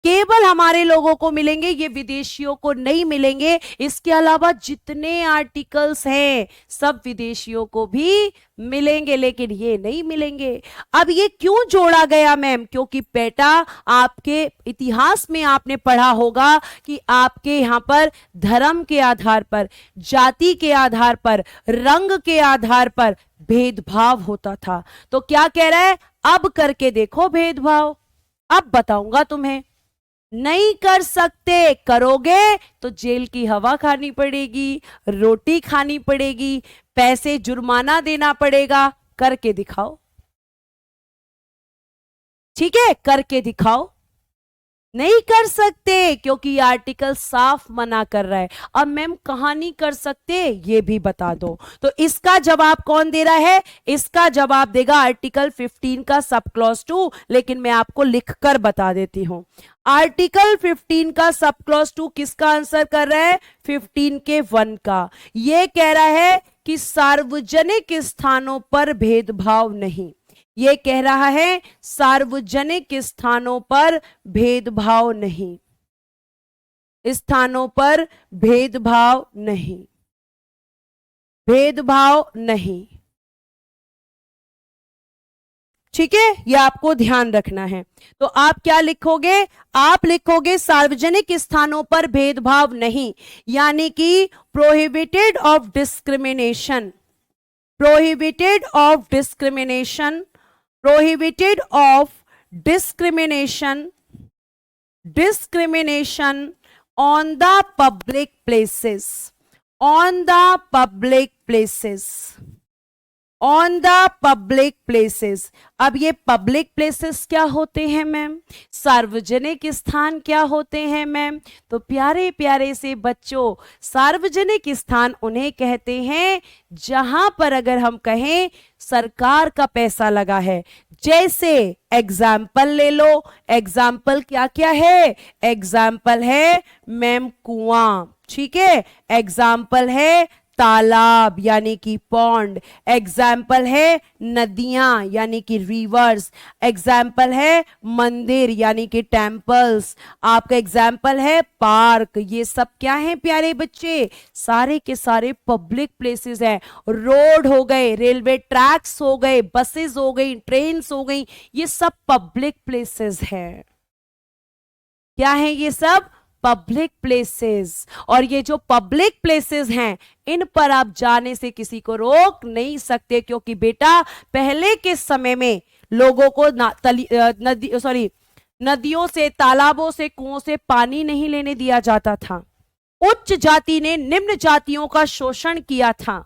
केवल हमारे लोगों को मिलेंगे, ये विदेशियों को नहीं मिलेंगे। इसके अलावा जितने आर्टिकल्स हैं सब विदेशियों को भी मिलेंगे, लेकिन ये नहीं मिलेंगे। अब ये क्यों जोड़ा गया मैम? क्योंकि बेटा आपके इतिहास में आपने पढ़ा होगा कि आपके यहाँ पर धर्म के आधार पर, जाति के आधार पर, रंग के आधार पर भेदभाव होता था। तो क्या कह रहा है? अब करके देखो भेदभाव, अब बताऊंगा तुम्हें। नहीं कर सकते, करोगे तो जेल की हवा खानी पड़ेगी, रोटी खानी पड़ेगी, पैसे जुर्माना देना पड़ेगा। करके दिखाओ, ठीक है, करके दिखाओ। नहीं कर सकते क्योंकि ये आर्टिकल साफ मना कर रहा है। अब मैम कहां नहीं कर सकते ये भी बता दो। तो इसका जवाब कौन दे रहा है? इसका जवाब देगा आर्टिकल 15 का सब क्लॉज 2, लेकिन मैं आपको लिखकर बता देती हूं। आर्टिकल 15 का सब क्लॉज 2 किसका आंसर कर रहा है? 15 के 1 का। ये कह रहा है कि सार्वजनिक स्थानों पर भेदभाव नहीं। ये कह रहा है सार्वजनिक स्थानों पर भेदभाव नहीं, स्थानों पर भेदभाव नहीं, भेदभाव नहीं। ठीक है, ये आपको ध्यान रखना है। तो आप क्या लिखोगे, आप लिखोगे सार्वजनिक स्थानों पर भेदभाव नहीं, यानी कि prohibited of discrimination, prohibited of discrimination, prohibited of discrimination, discrimination on the public places, on the public places, on the public places. अब ये पब्लिक प्लेसेस क्या होते हैं मैम, सार्वजनिक स्थान क्या होते हैं मैम? तो प्यारे प्यारे से बच्चों, सार्वजनिक स्थान उन्हें कहते हैं जहां पर अगर हम कहें सरकार का पैसा लगा है। जैसे एग्जाम्पल ले लो, एग्जाम्पल क्या क्या है, एग्जाम्पल है मैम कुआं, ठीक है, एग्जाम्पल है तालाब यानी कि पॉन्ड, एग्जाम्पल है नदियां यानी कि रिवर्स, एग्जाम्पल है मंदिर यानी कि टेम्पल्स, आपका एग्जाम्पल है पार्क। ये सब क्या है प्यारे बच्चे, सारे के सारे पब्लिक प्लेसेस हैं। रोड हो गए, रेलवे ट्रैक्स हो गए, बसेस हो गई, ट्रेन्स हो गई, ये सब पब्लिक प्लेसेस हैं। क्या है ये सब, पब्लिक प्लेसेस। और ये जो पब्लिक प्लेसेस हैं, इन पर आप जाने से किसी को रोक नहीं सकते, क्योंकि बेटा पहले के समय में लोगों को नदियों से, तालाबों से, कुओं से पानी नहीं लेने दिया जाता था। उच्च जाति ने निम्न जातियों का शोषण किया था।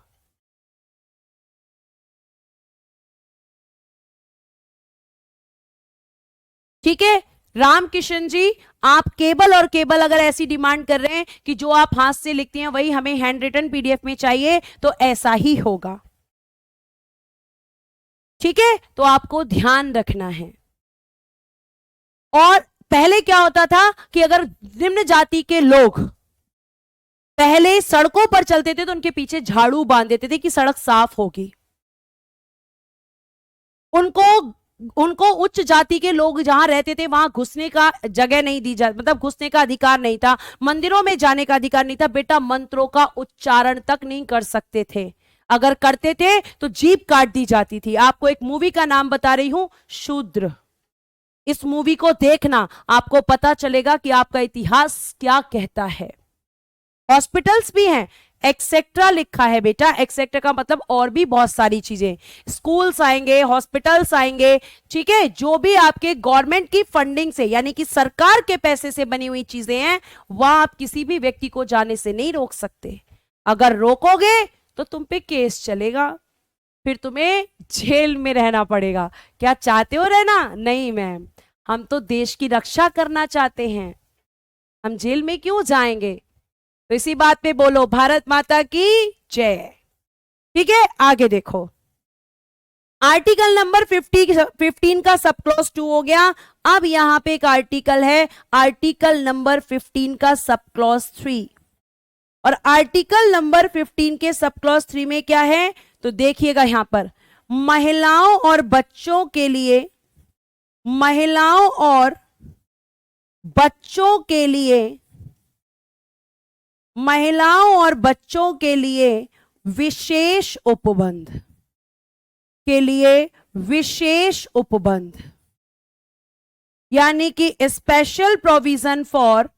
ठीक है रामकिशन जी, आप केबल और केबल अगर ऐसी डिमांड कर रहे हैं कि जो आप हाथ से लिखते हैं वही हमें हैंड रिटन पीडीएफ में चाहिए, तो ऐसा ही होगा। ठीक है, तो आपको ध्यान रखना है। और पहले क्या होता था कि अगर निम्न जाति के लोग पहले सड़कों पर चलते थे तो उनके पीछे झाड़ू बांध देते थे कि सड़क साफ होगी। उनको उच्च जाति के लोग जहां रहते थे वहां घुसने का जगह नहीं दी जाती, मतलब घुसने का अधिकार नहीं था, मंदिरों में जाने का अधिकार नहीं था। बेटा मंत्रों का उच्चारण तक नहीं कर सकते थे, अगर करते थे तो जीभ काट दी जाती थी। आपको एक मूवी का नाम बता रही हूं, शूद्र। इस मूवी को देखना, आपको पता चलेगा कि आपका इतिहास क्या कहता है। हॉस्पिटल्स भी हैं, एक्सेट्रा लिखा है बेटा, एक्सेट्रा का मतलब और भी बहुत सारी चीजें, स्कूल्स आएंगे, हॉस्पिटल्स आएंगे, ठीक है, जो भी आपके गवर्नमेंट की फंडिंग से यानी कि सरकार के पैसे से बनी हुई चीजें हैं, वहां आप किसी भी व्यक्ति को जाने से नहीं रोक सकते। अगर रोकोगे तो तुम पे केस चलेगा, फिर तुम्हें जेल में रहना पड़ेगा। क्या चाहते हो रहना? नहीं मैम, हम तो देश की रक्षा करना चाहते हैं, हम जेल में क्यों जाएंगे? तो इसी बात पे बोलो भारत माता की जय। ठीक है, आगे देखो, आर्टिकल नंबर 15 का सब क्लॉज 2 हो गया। अब यहां पे एक आर्टिकल है, आर्टिकल नंबर 15 का सब क्लॉज 3, और आर्टिकल नंबर 15 के सब क्लॉज 3 में क्या है तो देखिएगा यहां पर, महिलाओं और बच्चों के लिए, महिलाओं और बच्चों के लिए, महिलाओं और बच्चों के लिए विशेष उपबंध, के लिए विशेष उपबंध, यानी कि special provision for,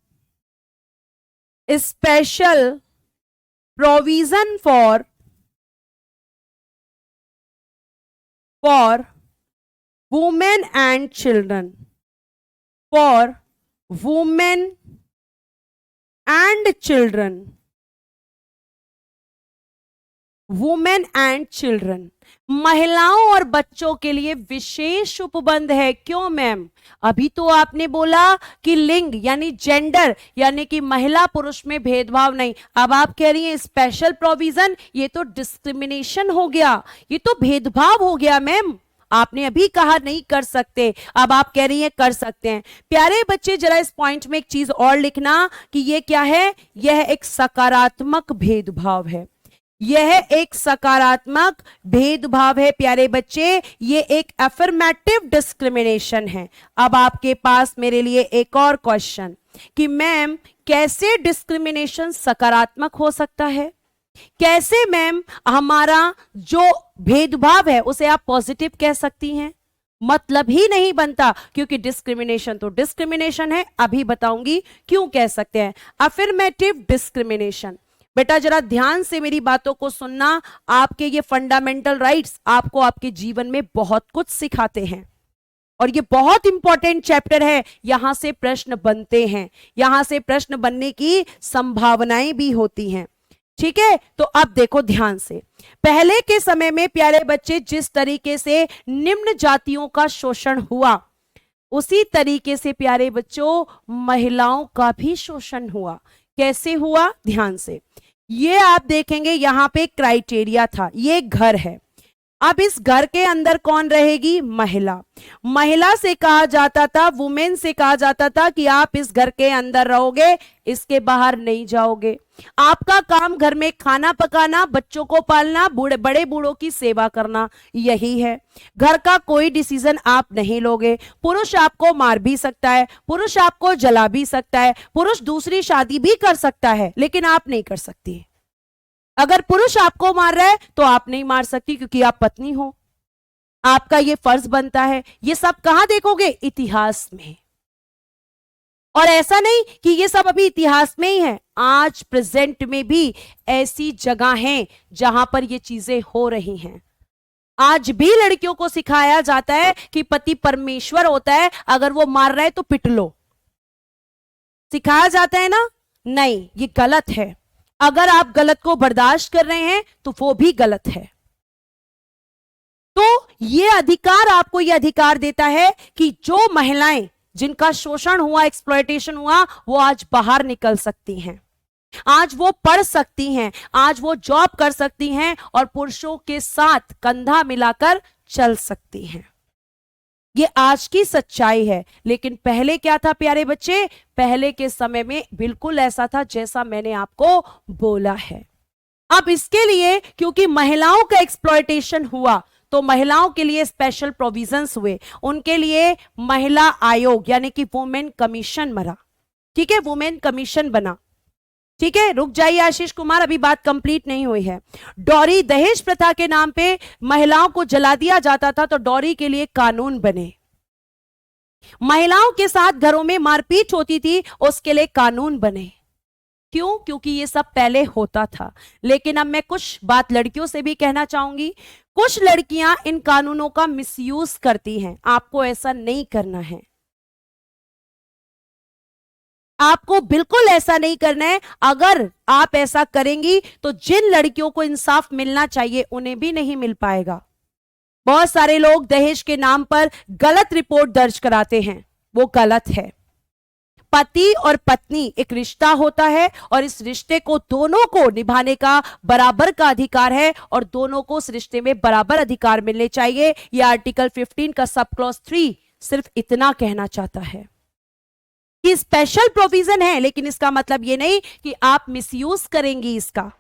special provision for women and children, for women and children, women and children, महिलाओं और बच्चों के लिए विशेष उपबंध है। क्यों मैम? अभी तो आपने बोला कि लिंग यानी जेंडर यानी कि महिला पुरुष में भेदभाव नहीं, अब आप कह रही हैं स्पेशल प्रोविजन, ये तो डिस्क्रिमिनेशन हो गया, ये तो भेदभाव हो गया मैम। आपने अभी कहा नहीं कर सकते, अब आप कह रही हैं कर सकते हैं। प्यारे बच्चे जरा इस पॉइंट में एक चीज और लिखना कि ये क्या है, यह एक सकारात्मक भेदभाव है। यह एक सकारात्मक भेदभाव है प्यारे बच्चे, ये एक अफर्मेटिव डिस्क्रिमिनेशन है। अब आपके पास मेरे लिए एक और क्वेश्चन कि मैम कैसे डिस्क्रिमिनेशन सकारात्मक हो सकता है, कैसे मैम हमारा जो भेदभाव है उसे आप पॉजिटिव कह सकती हैं? मतलब ही नहीं बनता, क्योंकि डिस्क्रिमिनेशन तो डिस्क्रिमिनेशन है। अभी बताऊंगी क्यों कह सकते हैं अफर्मेटिव डिस्क्रिमिनेशन। बेटा जरा ध्यान से मेरी बातों को सुनना, आपके ये फंडामेंटल राइट्स आपको आपके जीवन में बहुत कुछ सिखाते हैं और ये बहुत इंपॉर्टेंट चैप्टर है। यहां से प्रश्न बनते हैं, यहां से प्रश्न बनने की संभावनाएं भी होती हैं। ठीक है, तो अब देखो ध्यान से, पहले के समय में प्यारे बच्चे जिस तरीके से निम्न जातियों का शोषण हुआ, उसी तरीके से प्यारे बच्चों महिलाओं का भी शोषण हुआ। कैसे हुआ? ध्यान से, ये आप देखेंगे यहां पे क्राइटेरिया था, ये घर है। अब इस घर के अंदर कौन रहेगी? महिला। महिला से कहा जाता था, वुमेन से कहा जाता था कि आप इस घर के अंदर रहोगे, इसके बाहर नहीं जाओगे। आपका काम घर में खाना पकाना, बच्चों को पालना, बड़े बूढ़ों की सेवा करना, यही है। घर का कोई डिसीजन आप नहीं लोगे। पुरुष आपको मार भी सकता है, पुरुष आपको जला भी सकता है, पुरुष दूसरी शादी भी कर सकता है, लेकिन आप नहीं कर सकती। अगर पुरुष आपको मार रहा है तो आप नहीं मार सकती, क्योंकि आप पत्नी हो, आपका ये फर्ज बनता है। ये सब कहां देखोगे? इतिहास में। और ऐसा नहीं कि ये सब अभी इतिहास में ही है, आज प्रेजेंट में भी ऐसी जगह हैं जहां पर ये चीजें हो रही हैं। आज भी लड़कियों को सिखाया जाता है कि पति परमेश्वर होता है, अगर वो मार रहा है तो पिट लो। सिखाया जाता है ना? नहीं, ये गलत है। अगर आप गलत को बर्दाश्त कर रहे हैं तो वो भी गलत है। तो ये अधिकार आपको ये अधिकार देता है कि जो महिलाएं जिनका शोषण हुआ, एक्सप्लॉयटेशन हुआ, वो आज बाहर निकल सकती हैं, आज वो पढ़ सकती हैं, आज वो जॉब कर सकती हैं और पुरुषों के साथ कंधा मिलाकर चल सकती हैं। ये आज की सच्चाई है। लेकिन पहले क्या था प्यारे बच्चे? पहले के समय में बिल्कुल ऐसा था जैसा मैंने आपको बोला है। अब इसके लिए क्योंकि महिलाओं का एक्सप्लॉयटेशन हुआ तो महिलाओं के लिए स्पेशल प्रोविजंस हुए, उनके लिए महिला आयोग यानी कि वुमेन कमीशन बना। ठीक है, वुमेन कमीशन बना। ठीक है, रुक जाइए आशीष कुमार, अभी बात कंप्लीट नहीं हुई है। डॉरी दहेज प्रथा के नाम पे महिलाओं को जला दिया जाता था, तो डॉरी के लिए कानून बने। महिलाओं के साथ घरों में मारपीट होती थी, उसके लिए कानून बने। क्यों? क्योंकि ये सब पहले होता था। लेकिन अब मैं कुछ बात लड़कियों से भी कहना चाहूंगी। कुछ लड़कियां इन कानूनों का मिसयूज करती हैं, आपको ऐसा नहीं करना है। आपको बिल्कुल ऐसा नहीं करना है। अगर आप ऐसा करेंगी तो जिन लड़कियों को इंसाफ मिलना चाहिए उन्हें भी नहीं मिल पाएगा। बहुत सारे लोग दहेज के नाम पर गलत रिपोर्ट दर्ज कराते हैं, वो गलत है। पति और पत्नी एक रिश्ता होता है और इस रिश्ते को दोनों को निभाने का बराबर का अधिकार है और दोनों को उस रिश्ते में बराबर अधिकार मिलने चाहिए। यह आर्टिकल 15 का सब क्लॉज 3 सिर्फ इतना कहना चाहता है कि स्पेशल प्रोविजन है, लेकिन इसका मतलब यह नहीं कि आप मिसयूज करेंगी। इसका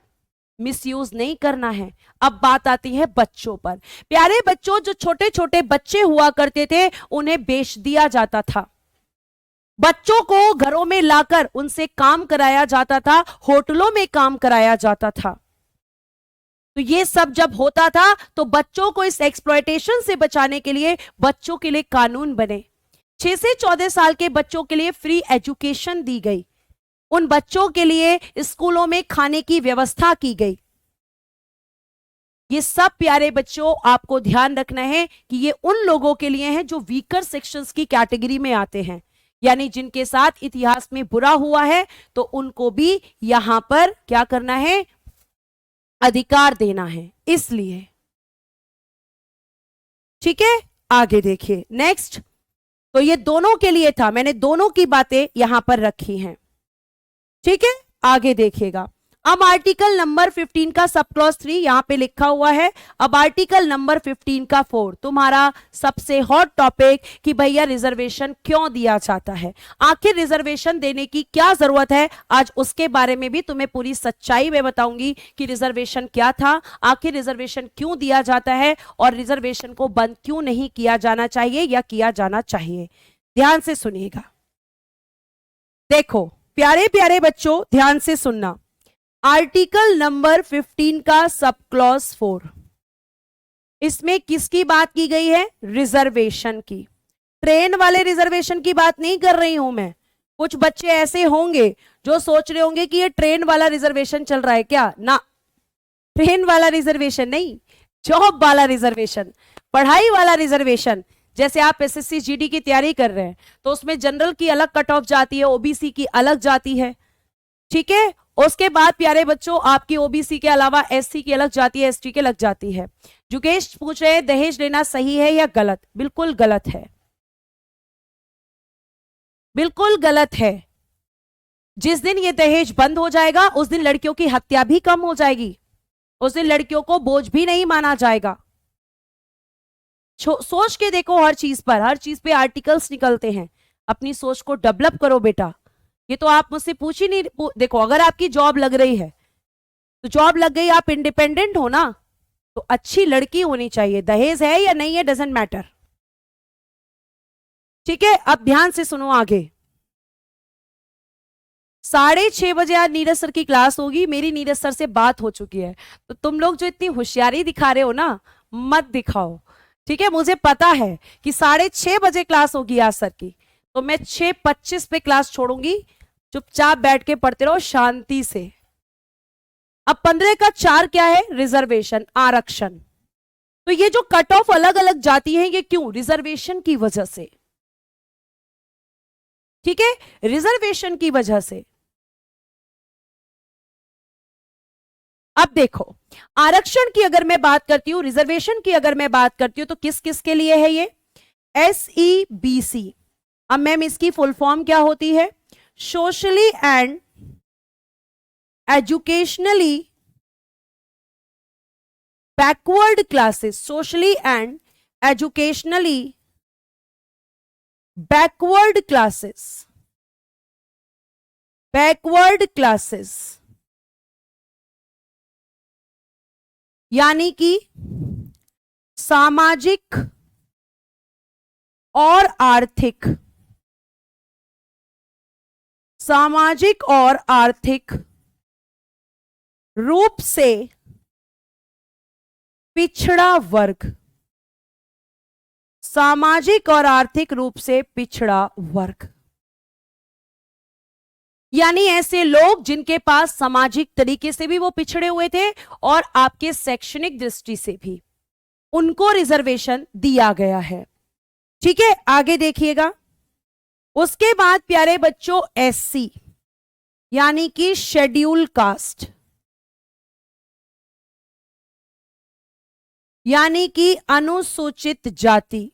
मिसयूज नहीं करना है। अब बात आती है बच्चों पर। प्यारे बच्चों, जो छोटे छोटे बच्चे हुआ करते थे उन्हें बेच दिया जाता था। बच्चों को घरों में लाकर उनसे काम कराया जाता था, होटलों में काम कराया जाता था। तो ये सब जब होता था तो बच्चों को इस एक्सप्लॉयटेशन से बचाने के लिए बच्चों के लिए कानून बने। 6 से 14 साल के बच्चों के लिए फ्री एजुकेशन दी गई। उन बच्चों के लिए स्कूलों में खाने की व्यवस्था की गई। ये सब प्यारे बच्चों आपको ध्यान रखना है कि ये उन लोगों के लिए है जो वीकर सेक्शंस की कैटेगरी में आते हैं, यानी जिनके साथ इतिहास में बुरा हुआ है, तो उनको भी यहां पर क्या करना है? अधिकार देना है। इसलिए ठीक है, आगे देखिए नेक्स्ट। तो ये दोनों के लिए था, मैंने दोनों की बातें यहां पर रखी हैं। ठीक है, आगे देखिएगा। अब आर्टिकल नंबर 15 का सब क्लॉज 3 यहां पे लिखा हुआ है। अब आर्टिकल नंबर 15 का 4 तुम्हारा सबसे हॉट टॉपिक कि भैया रिजर्वेशन क्यों दिया जाता है, आखिर रिजर्वेशन देने की क्या जरूरत है, आज उसके बारे में भी तुम्हें पूरी सच्चाई में बताऊंगी कि रिजर्वेशन क्या था, आखिर रिजर्वेशन क्यों दिया जाता है और रिजर्वेशन को बंद क्यों नहीं किया जाना चाहिए या किया जाना चाहिए। ध्यान से सुनिएगा। देखो प्यारे प्यारे बच्चों, ध्यान से सुनना। आर्टिकल नंबर 15 का सब क्लॉज 4, इसमें किसकी बात की गई है? रिजर्वेशन की। ट्रेन वाले रिजर्वेशन की बात नहीं कर रही हूं मैं। कुछ बच्चे ऐसे होंगे जो सोच रहे होंगे कि ये ट्रेन वाला रिजर्वेशन चल रहा है क्या, ना, ट्रेन वाला रिजर्वेशन नहीं, जॉब वाला रिजर्वेशन, पढ़ाई वाला रिजर्वेशन। जैसे आप एसएससी जीडी की तैयारी कर रहे हैं तो उसमें जनरल की अलग कट ऑफ जाती है, ओबीसी की अलग जाती है, ठीक है। उसके बाद प्यारे बच्चों आपकी ओबीसी के अलावा एससी की अलग जाती है, एसटी की अलग जाती है। जुगेश पूछ रहे हैं दहेज लेना सही है या गलत? बिल्कुल गलत है, बिल्कुल गलत है। जिस दिन ये दहेज बंद हो जाएगा उस दिन लड़कियों की हत्या भी कम हो जाएगी, उस दिन लड़कियों को बोझ भी नहीं माना जाएगा। सोच के देखो, हर चीज पर, हर चीज पे आर्टिकल्स निकलते हैं। अपनी सोच को डेवलप करो बेटा। ये तो आप मुझसे पूछ ही नहीं, देखो अगर आपकी जॉब लग रही है तो जॉब लग गई, आप इंडिपेंडेंट हो ना, तो अच्छी लड़की होनी चाहिए, दहेज है या नहीं है डजेंट मैटर, ठीक है। अब ध्यान से सुनो आगे। 6:30 बजे आज नीरज सर की क्लास होगी, मेरी नीरज सर से बात हो चुकी है, तो तुम लोग जो इतनी होशियारी दिखा रहे हो ना, मत दिखाओ, ठीक है। मुझे पता है कि 6:30 बजे क्लास होगी आज सर की, तो मैं 6:25 पे क्लास छोड़ूंगी, चुपचाप बैठ के पढ़ते रहो शांति से। अब 15 का 4 क्या है? रिजर्वेशन, आरक्षण। तो ये जो कट ऑफ अलग अलग जाती है, ये क्यों? रिजर्वेशन की वजह से, ठीक है, रिजर्वेशन की वजह से। अब देखो आरक्षण की अगर मैं बात करती हूं, रिजर्वेशन की अगर मैं बात करती हूं, तो किस किस के लिए है ये? SEBC। अब मैम इसकी फुल फॉर्म क्या होती है? Socially and educationally backward classes, socially and educationally backward classes, backward classes, यानी कि सामाजिक और आर्थिक, सामाजिक और आर्थिक रूप से पिछड़ा वर्ग, सामाजिक और आर्थिक रूप से पिछड़ा वर्ग, यानी ऐसे लोग जिनके पास सामाजिक तरीके से भी वो पिछड़े हुए थे और आपके शैक्षणिक दृष्टि से भी, उनको रिजर्वेशन दिया गया है, ठीक है। आगे देखिएगा। उसके बाद प्यारे बच्चों SC यानी कि शेड्यूल कास्ट, यानी कि अनुसूचित जाति,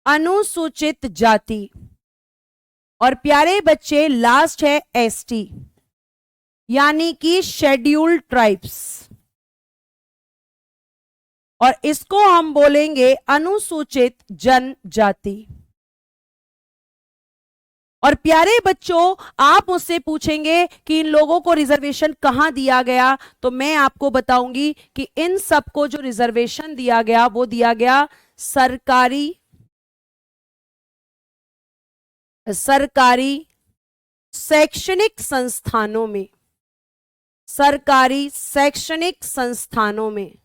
अनुसूचित जाति। और प्यारे बच्चे लास्ट है ST यानी कि शेड्यूल्ड ट्राइब्स, और इसको हम बोलेंगे अनुसूचित जनजाति। और प्यारे बच्चों आप मुझसे पूछेंगे कि इन लोगों को रिजर्वेशन कहां दिया गया, तो मैं आपको बताऊंगी कि इन सबको जो रिजर्वेशन दिया गया वो दिया गया सरकारी शैक्षणिक संस्थानों में, सरकारी शैक्षणिक संस्थानों में।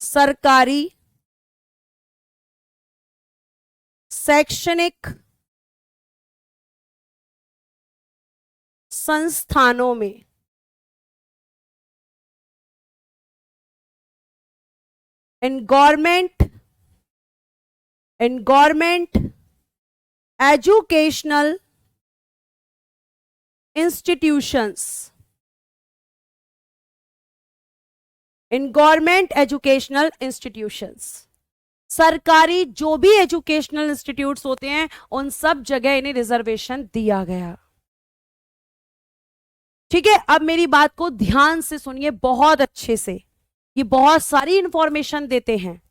सरकारी शैक्षणिक संस्थानों में, in government educational institutions, in government educational institutions, सरकारी जो भी एजुकेशनल इंस्टीट्यूट्स होते हैं उन सब जगह इन्हें रिजर्वेशन दिया गया। ठीक है, अब मेरी बात को ध्यान से सुनिए बहुत अच्छे से, ये बहुत सारी इंफॉर्मेशन देते हैं।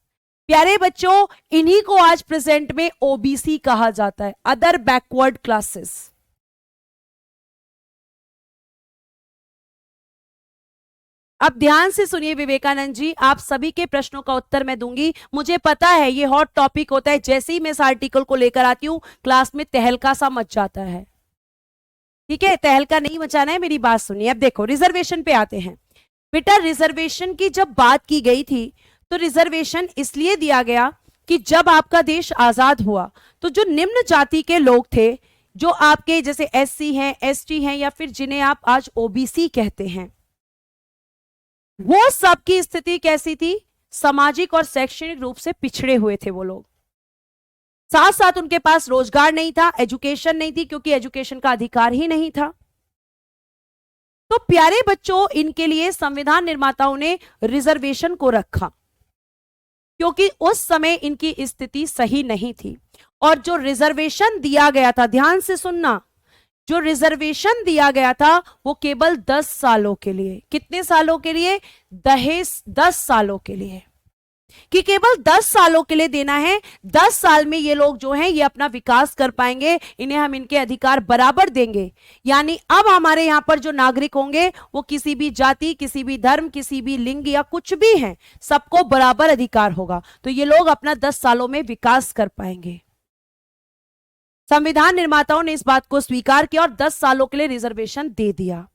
प्यारे बच्चों, इन्हीं को आज प्रेजेंट में ओबीसी कहा जाता है, अदर बैकवर्ड क्लासेस। अब ध्यान से सुनिए विवेकानंद जी, आप सभी के प्रश्नों का उत्तर मैं दूंगी। मुझे पता है ये हॉट टॉपिक होता है, जैसे ही मैं इस आर्टिकल को लेकर आती हूं क्लास में तहलका सा मच जाता है। ठीक है, तहलका नहीं मचाना है, मेरी बात सुनिए। अब देखो रिजर्वेशन पे आते हैं। बेटा रिजर्वेशन की जब बात की गई थी तो रिजर्वेशन इसलिए दिया गया कि जब आपका देश आजाद हुआ तो जो निम्न जाति के लोग थे, जो आपके जैसे एससी हैं, एसटी हैं, या फिर जिन्हें आप आज ओबीसी कहते हैं, वो सबकी स्थिति कैसी थी? सामाजिक और शैक्षणिक रूप से पिछड़े हुए थे वो लोग। साथ साथ उनके पास रोजगार नहीं था, एजुकेशन नहीं थी, क्योंकि एजुकेशन का अधिकार ही नहीं था। तो प्यारे बच्चों, इनके लिए संविधान निर्माताओं ने रिजर्वेशन को रखा, क्योंकि उस समय इनकी स्थिति सही नहीं थी। और जो रिजर्वेशन दिया गया था, ध्यान से सुनना, जो रिजर्वेशन दिया गया था वो केवल 10 सालों के लिए। कितने सालों के लिए? 10 सालों के लिए, कि केवल 10 सालों के लिए देना है। 10 साल में ये लोग जो हैं ये अपना विकास कर पाएंगे, इन्हें हम इनके अधिकार बराबर देंगे। यानी अब हमारे यहां पर जो नागरिक होंगे वो किसी भी जाति, किसी भी धर्म, किसी भी लिंग या कुछ भी हैं, सबको बराबर अधिकार होगा। तो ये लोग अपना 10 सालों में विकास कर पाएंगे। संविधान निर्माताओं ने इस बात को स्वीकार किया और 10 सालों के लिए रिजर्वेशन दे दिया।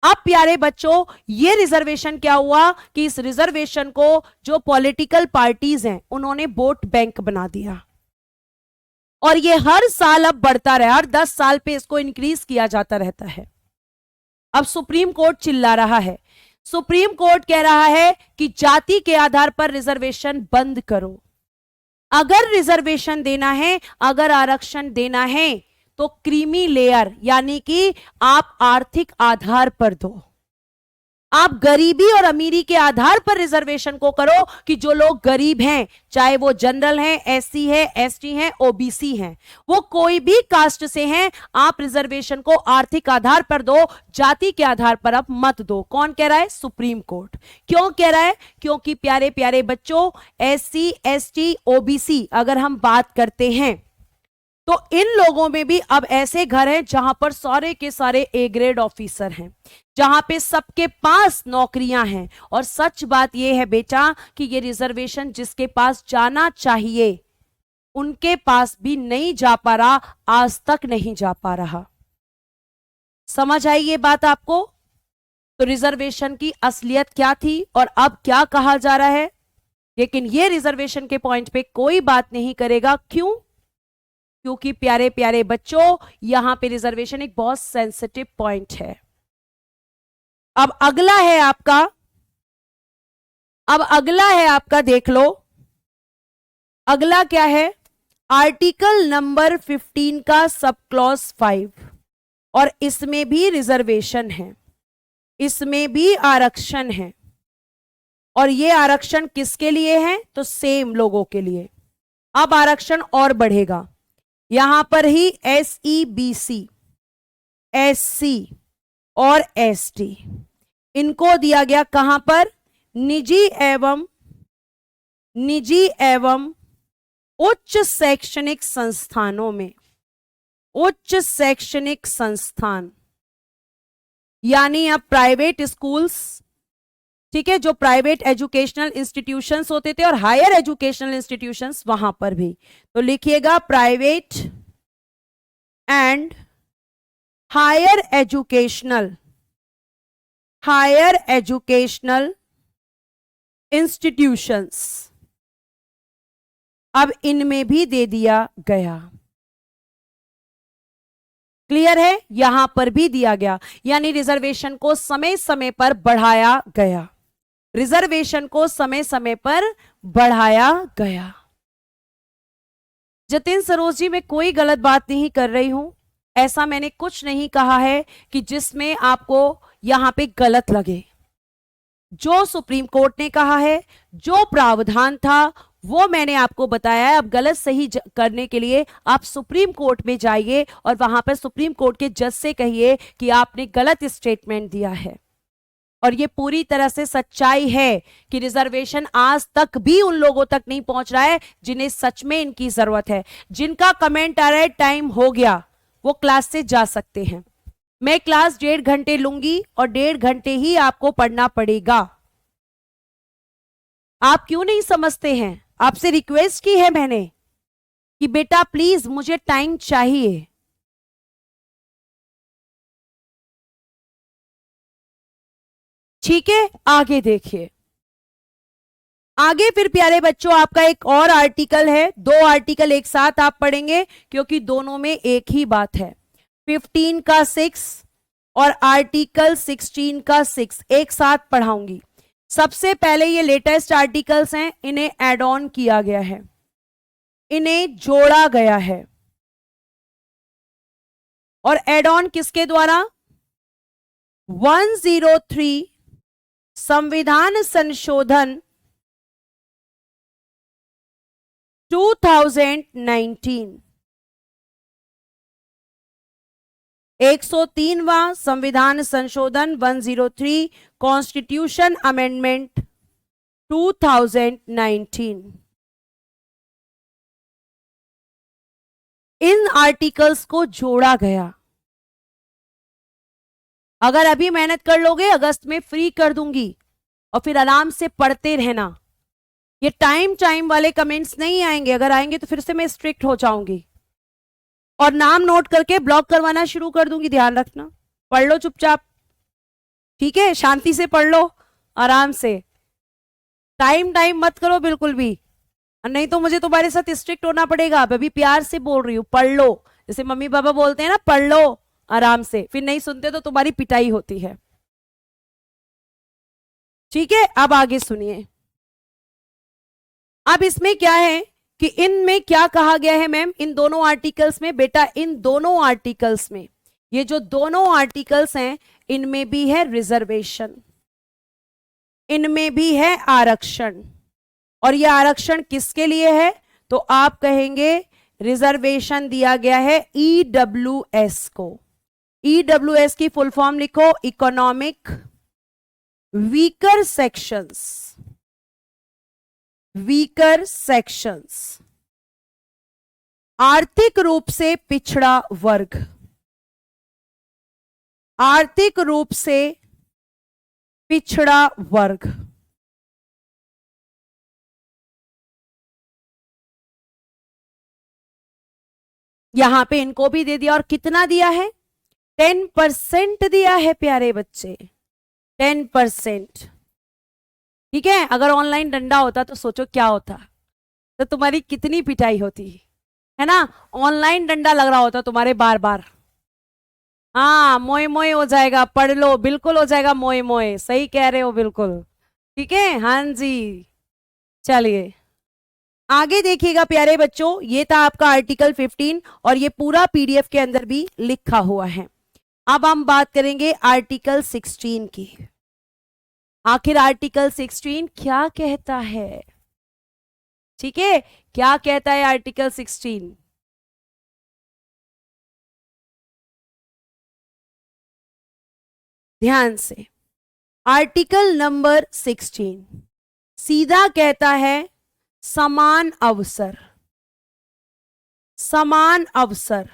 अब प्यारे बच्चों, ये रिजर्वेशन क्या हुआ कि इस रिजर्वेशन को जो पॉलिटिकल पार्टीज हैं उन्होंने वोट बैंक बना दिया, और ये हर साल अब बढ़ता रहा, हर 10 साल पे इसको इंक्रीज किया जाता रहता है। अब सुप्रीम कोर्ट चिल्ला रहा है, सुप्रीम कोर्ट कह रहा है कि जाति के आधार पर रिजर्वेशन बंद करो। अगर रिजर्वेशन देना है, अगर आरक्षण देना है तो क्रीमी लेयर, यानी कि आप आर्थिक आधार पर दो। आप गरीबी और अमीरी के आधार पर रिजर्वेशन को करो कि जो लोग गरीब हैं, चाहे वो जनरल हैं, एससी है, एसटी हैं, ओबीसी हैं, वो कोई भी कास्ट से हैं, आप रिजर्वेशन को आर्थिक आधार पर दो, जाति के आधार पर आप मत दो। कौन कह रहा है? Supreme court. क्यों कह रहा है? क्योंकि प्यारे प्यारे बच्चों, एससी, एसटी, ओबीसी अगर हम बात करते हैं तो इन लोगों में भी अब ऐसे घर हैं जहां पर सारे के सारे ए ग्रेड ऑफिसर हैं, जहां पे सबके पास नौकरियां हैं। और सच बात यह है बेटा कि ये रिजर्वेशन जिसके पास जाना चाहिए उनके पास भी नहीं जा पा रहा, आज तक नहीं जा पा रहा। समझ आई ये बात आपको? तो रिजर्वेशन की असलियत क्या थी और अब क्या कहा जा रहा है, लेकिन ये रिजर्वेशन के पॉइंट पे कोई बात नहीं करेगा। क्यों? क्योंकि प्यारे प्यारे बच्चों, यहां पे रिजर्वेशन एक बहुत सेंसिटिव पॉइंट है। अब अगला है आपका, देख लो अगला क्या है। आर्टिकल नंबर 15 का सब क्लॉज 5, और इसमें भी रिजर्वेशन है, इसमें भी आरक्षण है। और ये आरक्षण किसके लिए है? तो सेम लोगों के लिए। अब आरक्षण और बढ़ेगा, यहां पर ही SEBC, SC और ST इनको दिया गया कहां पर? निजी एवं उच्च शैक्षणिक संस्थानों में। उच्च शैक्षणिक संस्थान यानी अब प्राइवेट स्कूल्स, ठीक है, जो प्राइवेट एजुकेशनल इंस्टीट्यूशंस होते थे और हायर एजुकेशनल इंस्टीट्यूशंस, वहां पर भी। तो लिखिएगा private and higher educational institutions, अब इनमें भी दे दिया गया। क्लियर है? यहां पर भी दिया गया, यानी रिजर्वेशन को समय समय पर बढ़ाया गया। रिजर्वेशन को समय समय पर बढ़ाया गया। जतिन सरोज जी, मैं कोई गलत बात नहीं कर रही हूं, ऐसा मैंने कुछ नहीं कहा है कि जिसमें आपको यहां पे गलत लगे। जो सुप्रीम कोर्ट ने कहा है, जो प्रावधान था वो मैंने आपको बताया है। अब गलत सही करने के लिए आप सुप्रीम कोर्ट में जाइए और वहां पर सुप्रीम कोर्ट के जज से कहिए कि आपने गलत स्टेटमेंट दिया है। और ये पूरी तरह से सच्चाई है कि रिजर्वेशन आज तक भी उन लोगों तक नहीं पहुंच रहा है जिन्हें सच में इनकी जरूरत है। जिनका कमेंट आ रहा है टाइम हो गया, वो क्लास से जा सकते हैं। मैं क्लास 1.5 घंटे लूंगी और 1.5 घंटे ही आपको पढ़ना पड़ेगा। आप क्यों नहीं समझते हैं? आपसे रिक्वेस्ट की है मैंने कि बेटा प्लीज मुझे टाइम चाहिए। ठीक है, आगे देखिए। आगे फिर प्यारे बच्चों आपका एक और आर्टिकल है। 2 आर्टिकल एक साथ आप पढ़ेंगे क्योंकि दोनों में एक ही बात है। 15 का 6 और आर्टिकल 16 का 6 एक साथ पढ़ाऊंगी। सबसे पहले ये लेटेस्ट आर्टिकल्स हैं, इन्हें ऐड ऑन किया गया है, इन्हें जोड़ा गया है। और ऐड ऑन किसके द्वारा? 103 संविधान संशोधन 2019, 103वां संविधान संशोधन 103 कॉन्स्टिट्यूशन अमेंडमेंट 2019। इन आर्टिकल्स को जोड़ा गया। अगर अभी मेहनत कर लोगे अगस्त में फ्री कर दूंगी और फिर आराम से पढ़ते रहना। ये टाइम वाले कमेंट्स नहीं आएंगे, अगर आएंगे तो फिर से मैं स्ट्रिक्ट हो जाऊंगी और नाम नोट करके ब्लॉक करवाना शुरू कर दूंगी। ध्यान रखना, पढ़ लो चुपचाप, ठीक है? शांति से पढ़ लो, आराम से। टाइम मत करो बिल्कुल भी, नहीं तो मुझे तुम्हारे साथ स्ट्रिक्ट होना पड़ेगा। अभी प्यार से बोल रही हूं, पढ़ लो। जैसे मम्मी पापा बोलते हैं ना, पढ़ लो आराम से, फिर नहीं सुनते तो तुम्हारी पिटाई होती है। ठीक है, अब आगे सुनिए। अब इसमें क्या है कि इनमें क्या कहा गया है मैम, इन दोनों आर्टिकल्स में? बेटा इन दोनों आर्टिकल्स में, ये जो दोनों आर्टिकल्स हैं, इनमें भी है रिजर्वेशन, इनमें भी है आरक्षण। और ये आरक्षण किसके लिए है? तो आप कहेंगे रिजर्वेशन दिया गया है ईडब्ल्यूएस को। ईडब्ल्यूएस की फुल फॉर्म लिखो, economic weaker sections, weaker sections, आर्थिक रूप से पिछड़ा वर्ग, आर्थिक रूप से पिछड़ा वर्ग। यहां पे इनको भी दे दिया, और कितना दिया है? 10% दिया है प्यारे बच्चे, 10%। ठीक है, अगर ऑनलाइन डंडा होता तो सोचो क्या होता, तो तुम्हारी कितनी पिटाई होती है ना। ऑनलाइन डंडा लग रहा होता तुम्हारे बार बार। हाँ, मोए मोए हो जाएगा, पढ़ लो, बिल्कुल हो जाएगा मोए मोए, सही कह रहे हो बिल्कुल। ठीक है, हाँ जी। चलिए आगे देखिएगा प्यारे बच्चों, ये था आपका आर्टिकल 15 और ये पूरा पीडीएफ के अंदर भी लिखा हुआ है। अब हम बात करेंगे आर्टिकल 16 की। आखिर आर्टिकल 16 क्या कहता है? ठीक है, क्या कहता है आर्टिकल 16? ध्यान से, आर्टिकल नंबर 16 सीधा कहता है समान अवसर, समान अवसर,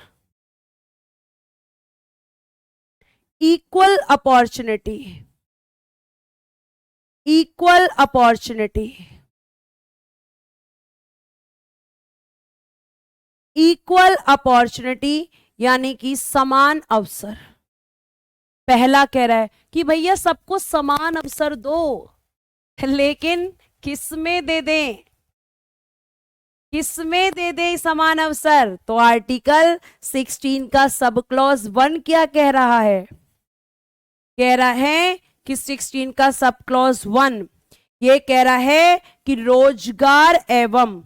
equal opportunity, equal opportunity, equal opportunity यानी कि समान अवसर। पहला कह रहा है कि भैया सबको समान अवसर दो, लेकिन किसमें दे दें, किसमें दे दे समान अवसर? तो आर्टिकल 16 का सब क्लॉज 1 क्या कह रहा है? कह रहा है कि 16 का सब क्लॉज 1 ये कह रहा है कि रोजगार एवं,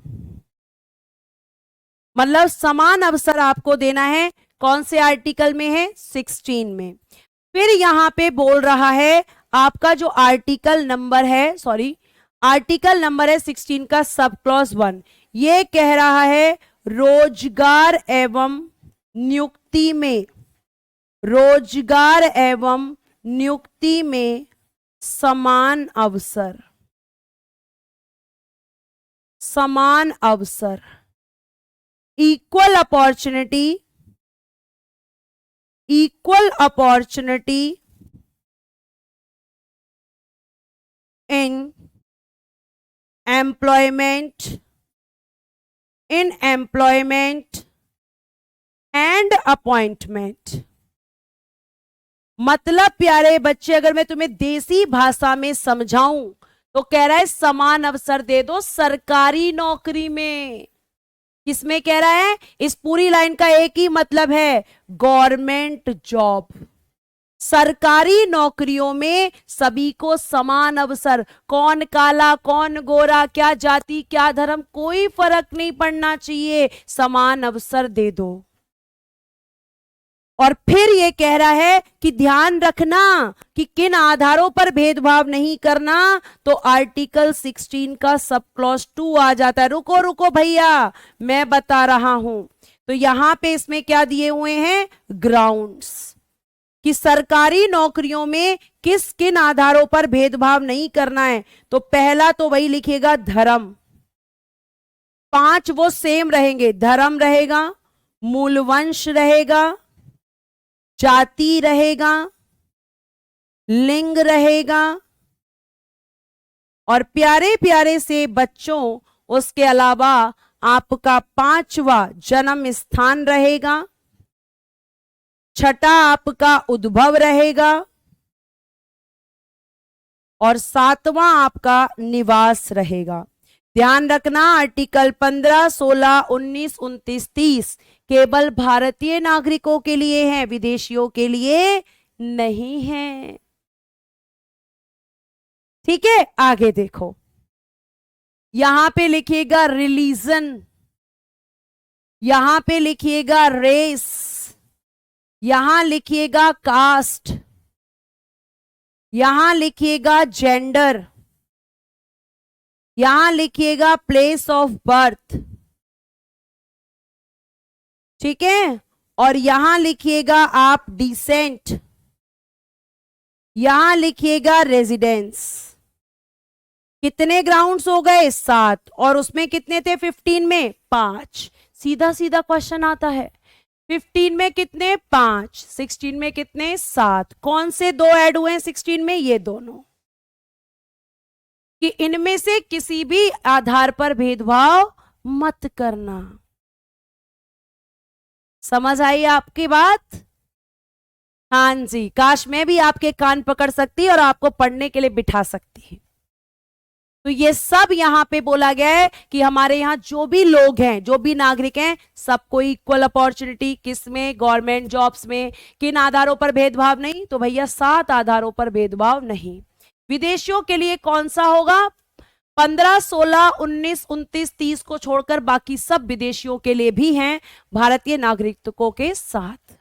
मतलब समान अवसर आपको देना है। कौन से आर्टिकल में है? 16 में। फिर यहां पे बोल रहा है आपका जो आर्टिकल नंबर है, सॉरी, आर्टिकल नंबर है 16 का सब क्लॉज 1। ये कह रहा है रोजगार एवं नियुक्ति में, रोजगार एवं नियुक्ति में समान अवसर, समान अवसर, equal opportunity, equal opportunity in employment, in employment and appointment. मतलब प्यारे बच्चे, अगर मैं तुम्हें देसी भाषा में समझाऊं तो कह रहा है समान अवसर दे दो सरकारी नौकरी में। किसमें कह रहा है? इस पूरी लाइन का एक ही मतलब है, गवर्नमेंट जॉब। सरकारी नौकरियों में सभी को समान अवसर, कौन काला कौन गोरा, क्या जाति क्या धर्म, कोई फर्क नहीं पड़ना चाहिए, समान अवसर दे दो। और फिर ये कह रहा है कि ध्यान रखना कि किन आधारों पर भेदभाव नहीं करना, तो आर्टिकल 16 का सब क्लॉज 2 आ जाता है। रुको रुको भैया, मैं बता रहा हूं। तो यहां पे इसमें क्या दिए हुए हैं? ग्राउंड्स, कि सरकारी नौकरियों में किस किन आधारों पर भेदभाव नहीं करना है। तो पहला तो वही लिखिएगा धर्म, 5 वो सेम रहेंगे, धर्म रहेगा, मूलवंश रहेगा, जाति रहेगा, लिंग रहेगा, और प्यारे प्यारे से बच्चों उसके अलावा आपका 5वां जन्म स्थान रहेगा, 6ठा आपका उद्भव रहेगा, और 7वां आपका निवास रहेगा। ध्यान रखना, आर्टिकल 15, 16, 19, 29, 30 केवल भारतीय नागरिकों के लिए है, विदेशियों के लिए नहीं है। ठीक है, आगे देखो, यहां पे लिखिएगा रिलीजन, यहां पे लिखिएगा रेस, यहां लिखिएगा कास्ट, यहां लिखिएगा जेंडर, यहां लिखिएगा प्लेस ऑफ बर्थ। ठीक है, और यहां लिखिएगा आप डिसेंट, यहां लिखिएगा रेजिडेंस। कितने ग्राउंड्स हो गए? 7, और उसमें कितने थे 15 में? 5। सीधा सीधा क्वेश्चन आता है, 15 में कितने? 5, 16 में कितने? 7। कौन से 2 ऐड हुए हैं 16 में? ये दोनों, कि इनमें से किसी भी आधार पर भेदभाव मत करना। समझ आई आपकी बात? हाँ जी, काश मैं भी आपके कान पकड़ सकती और आपको पढ़ने के लिए बिठा सकती। तो ये सब यहां पे बोला गया है कि हमारे यहां जो भी लोग हैं, जो भी नागरिक हैं, सबको इक्वल अपॉर्चुनिटी, किसमें? गवर्नमेंट जॉब्स में। किन आधारों पर भेदभाव नहीं? तो भैया 7 आधारों पर भेदभाव नहीं। विदेशियों के लिए कौन सा होगा? 15, 16, 19, 29, 30 को छोड़कर बाकी सब विदेशियों के लिए भी हैं, भारतीय नागरिकों के साथ।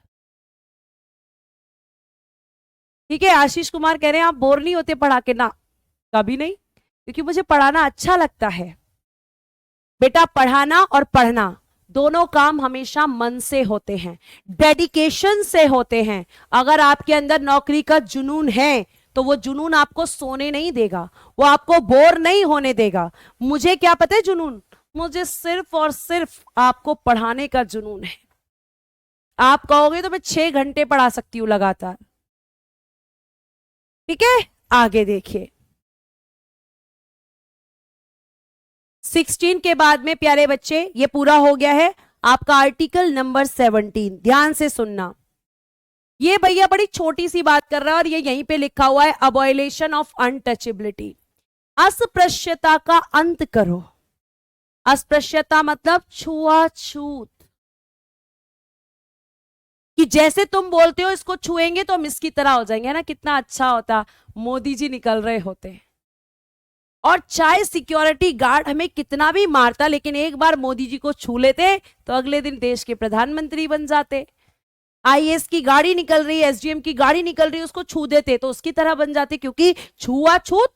ठीक है, आशीष कुमार कह रहे हैं आप बोर नहीं होते पढ़ा के? ना, कभी नहीं, क्योंकि मुझे पढ़ाना अच्छा लगता है। बेटा, पढ़ाना और पढ़ना दोनों काम हमेशा मन से होते हैं, डेडिकेशन से होते हैं। अगर आपके अंदर नौकरी का जुनून है तो वो जुनून आपको सोने नहीं देगा, वो आपको बोर नहीं होने देगा। मुझे क्या पता है जुनून? मुझे सिर्फ और सिर्फ आपको पढ़ाने का जुनून है। आप कहोगे तो मैं 6 घंटे पढ़ा सकती हूं लगातार। ठीक है, आगे देखिए, 16 के बाद में प्यारे बच्चे ये पूरा हो गया है आपका आर्टिकल नंबर 17। ध्यान से सुनना, ये भैया बड़ी छोटी सी बात कर रहा है और ये यहीं पे लिखा हुआ है, अबॉयलेशन ऑफ अनटचेबिलिटी, अस्पृश्यता का अंत करो। अस्पृश्यता मतलब छुआछूत, कि जैसे तुम बोलते हो इसको छुएंगे तो हम इसकी तरह हो जाएंगे, है ना? कितना अच्छा होता, मोदी जी निकल रहे होते। और चाहे सिक्योरिटी गार्ड हमें कितना भी मारता, लेकिन एक बार मोदी जी को छू लेते तो अगले दिन देश के प्रधानमंत्री बन जाते। आईएएस की गाड़ी निकल रही है, एसडीएम की गाड़ी निकल रही है, उसको छू देते तो उसकी तरह बन जाते, क्योंकि छुआछूत